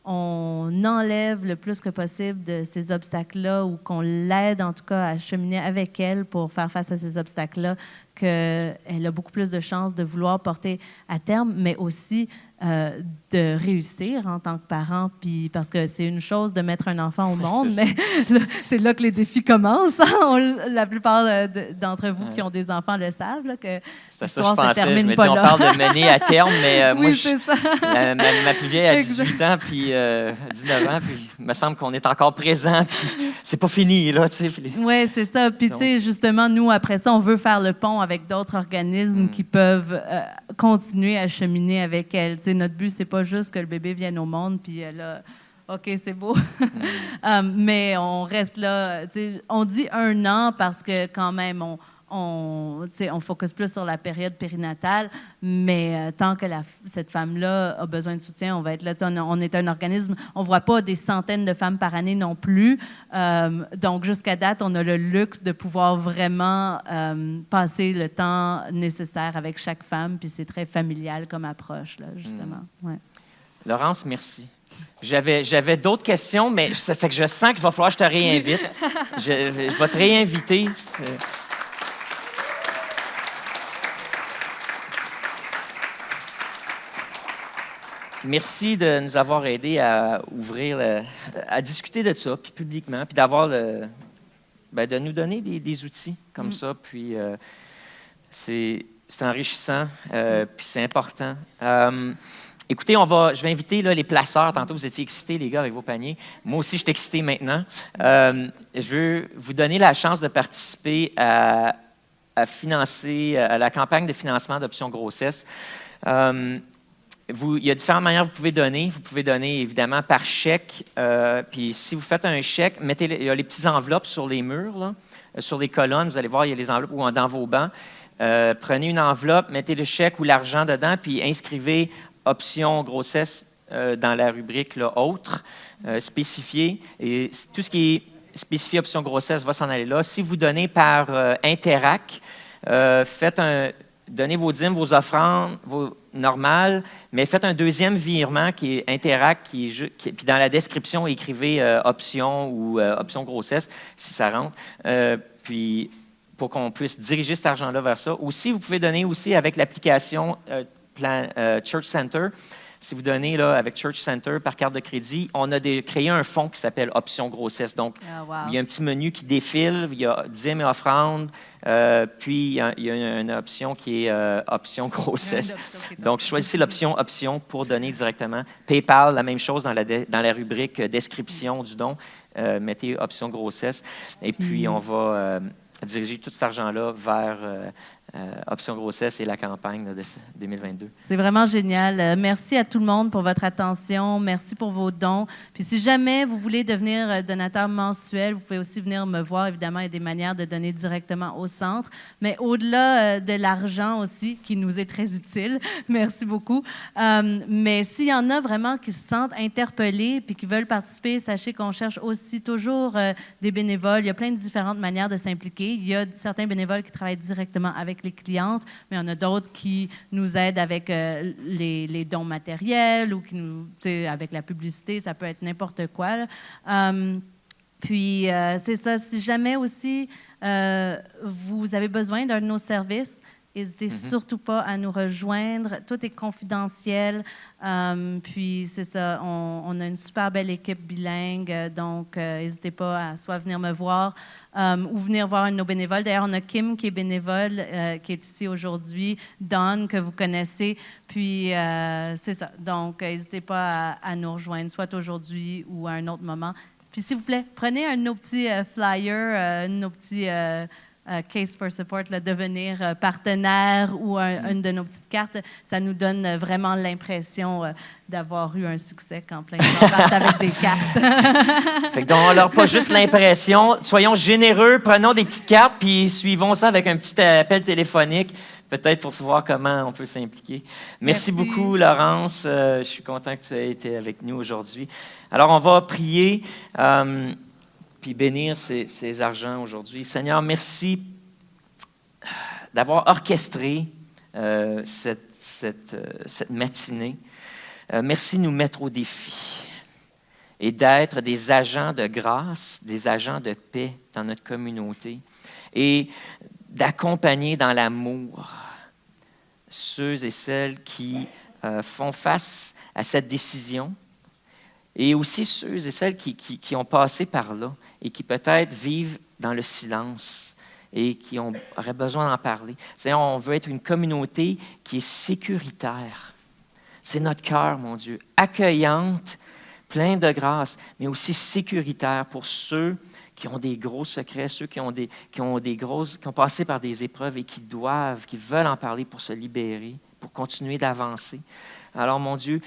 enlève le plus que possible de ces obstacles-là ou qu'on l'aide en tout cas à cheminer avec elle pour faire face à ces obstacles-là, qu'elle a beaucoup plus de chances de vouloir porter à terme, mais aussi de réussir en tant que parent. Puis, parce que c'est une chose de mettre un enfant au monde, mais c'est là que les défis commencent. La plupart d'entre vous qui ont des enfants le savent, là, que l'histoire se termine pas là. On parle de mener à terme, mais oui, moi, c'est ça. ma plus vieille a 18 ans, puis 19 ans, puis il me semble qu'on est encore présent, puis c'est pas fini, là, tu sais. Oui, c'est ça. Puis, tu sais, justement, nous, après ça, on veut faire le pont avec d'autres organismes qui peuvent continuer à cheminer avec elle. Tu sais, notre but, c'est pas juste que le bébé vienne au monde, puis là, OK, c'est beau. Mais on reste là. Tu sais, on dit 1 an parce que quand même, on focus plus sur la période périnatale, mais tant que cette femme-là a besoin de soutien, on va être là. On est un organisme, on ne voit pas des centaines de femmes par année non plus. Donc, jusqu'à date, on a le luxe de pouvoir vraiment passer le temps nécessaire avec chaque femme, puis c'est très familial comme approche, là, justement. Ouais. Laurence, merci. J'avais d'autres questions, mais ça fait que je sens qu'il va falloir que je te réinvite. Je vais te réinviter. Merci de nous avoir aidés à ouvrir, à discuter de ça, puis publiquement, puis d'avoir de nous donner des outils comme ça. Puis c'est enrichissant, puis c'est important. Écoutez, je vais inviter là, les placeurs. Tantôt, vous étiez excités, les gars, avec vos paniers. Moi aussi, je suis excité maintenant. Je veux vous donner la chance de participer à financer, à la campagne de financement d'Option Grossesse. Il y a différentes manières que vous pouvez donner. Vous pouvez donner, évidemment, par chèque. Puis si vous faites un chèque, il y a les petites enveloppes sur les murs, là, sur les colonnes. Vous allez voir, il y a les enveloppes ou dans vos bancs. Prenez une enveloppe, mettez le chèque ou l'argent dedans, puis inscrivez Option Grossesse dans la rubrique là, Autres, spécifié. Et tout ce qui est spécifié Option Grossesse va s'en aller là. Si vous donnez par Interac, donnez vos dîmes, vos offrandes, vos normales, mais faites un deuxième virement qui est Interac, puis dans la description, écrivez option ou option grossesse, si ça rentre, puis pour qu'on puisse diriger cet argent-là vers ça. Aussi, vous pouvez donner aussi avec l'application Church Center. Si vous donnez là, avec Church Center par carte de crédit, on a créé un fonds qui s'appelle Option Grossesse. Donc, il y a un petit menu qui défile, il y a dîmes et offrandes, puis il y a une option qui est Option Grossesse. Donc, choisissez l'option Option pour donner directement. PayPal, la même chose dans la rubrique description du don. Mettez Option Grossesse. Et puis, on va diriger tout cet argent-là vers Option Grossesse et la campagne là, de 2022. C'est vraiment génial. Merci à tout le monde pour votre attention. Merci pour vos dons. Puis si jamais vous voulez devenir donateur mensuel, vous pouvez aussi venir me voir. Évidemment, il y a des manières de donner directement au centre. Mais au-delà de l'argent aussi, qui nous est très utile, merci beaucoup. Mais s'il y en a vraiment qui se sentent interpellés puis qui veulent participer, sachez qu'on cherche aussi toujours des bénévoles. Il y a plein de différentes manières de s'impliquer. Il y a certains bénévoles qui travaillent directement avec les clientes, mais il y en a d'autres qui nous aident avec les dons matériels ou qui nous, avec la publicité, ça peut être n'importe quoi. Puis, c'est ça. Si jamais aussi vous avez besoin d'un de nos services, n'hésitez surtout pas à nous rejoindre. Tout est confidentiel. Puis, c'est ça. On a une super belle équipe bilingue. Donc, n'hésitez pas à soit venir me voir ou venir voir un de nos bénévoles. D'ailleurs, on a Kim qui est bénévole, qui est ici aujourd'hui. Don, que vous connaissez. Puis, c'est ça. Donc, n'hésitez pas à nous rejoindre, soit aujourd'hui ou à un autre moment. Puis, s'il vous plaît, prenez un de nos petits flyers, nos petits Case for Support, là, devenir partenaire ou une de nos petites cartes. Ça nous donne vraiment l'impression d'avoir eu un succès quand plein de gens partent avec des cartes. Fait que donc, on leur pas juste l'impression. Soyons généreux, prenons des petites cartes, puis suivons ça avec un petit appel téléphonique, peut-être pour savoir comment on peut s'impliquer. Merci beaucoup, Laurence. Je suis content que tu aies été avec nous aujourd'hui. Alors, on va prier puis bénir ces argents aujourd'hui. Seigneur, merci d'avoir orchestré cette matinée. Merci de nous mettre au défi et d'être des agents de grâce, des agents de paix dans notre communauté et d'accompagner dans l'amour ceux et celles qui font face à cette décision et aussi ceux et celles qui ont passé par là et qui peut-être vivent dans le silence et qui auraient besoin d'en parler. C'est-à-dire, on veut être une communauté qui est sécuritaire. C'est notre cœur, mon Dieu, accueillante, plein de grâce, mais aussi sécuritaire pour ceux qui ont des gros secrets, ceux qui ont passé par des épreuves et qui veulent en parler pour se libérer, pour continuer d'avancer. Alors, mon Dieu,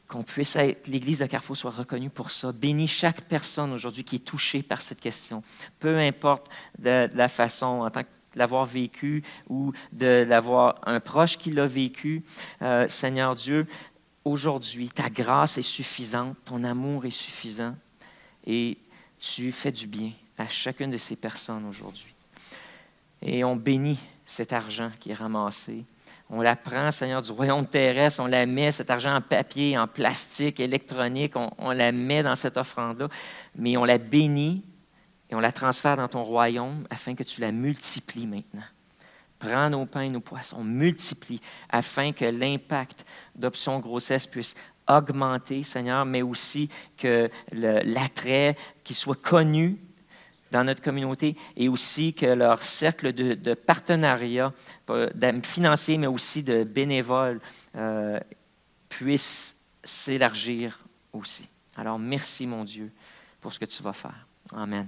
qu'on puisse être, l'Église de Carrefour soit reconnue pour ça. Bénis chaque personne aujourd'hui qui est touchée par cette question. Peu importe de la façon, en tant que l'avoir vécu ou de l'avoir un proche qui l'a vécu. Seigneur Dieu, aujourd'hui, ta grâce est suffisante, ton amour est suffisant et tu fais du bien à chacune de ces personnes aujourd'hui. Et on bénit cet argent qui est ramassé. On la prend, Seigneur, du royaume terrestre, on la met, cet argent en papier, en plastique, électronique, on la met dans cette offrande-là, mais on la bénit et on la transfère dans ton royaume afin que tu la multiplies maintenant. Prends nos pains et nos poissons, multiplie, afin que l'impact d'Option Grossesse puisse augmenter, Seigneur, mais aussi que l'attrait qui soit connu dans notre communauté et aussi que leur cercle de partenariat financier, mais aussi de bénévoles, puisse s'élargir aussi. Alors, merci, mon Dieu, pour ce que tu vas faire. Amen.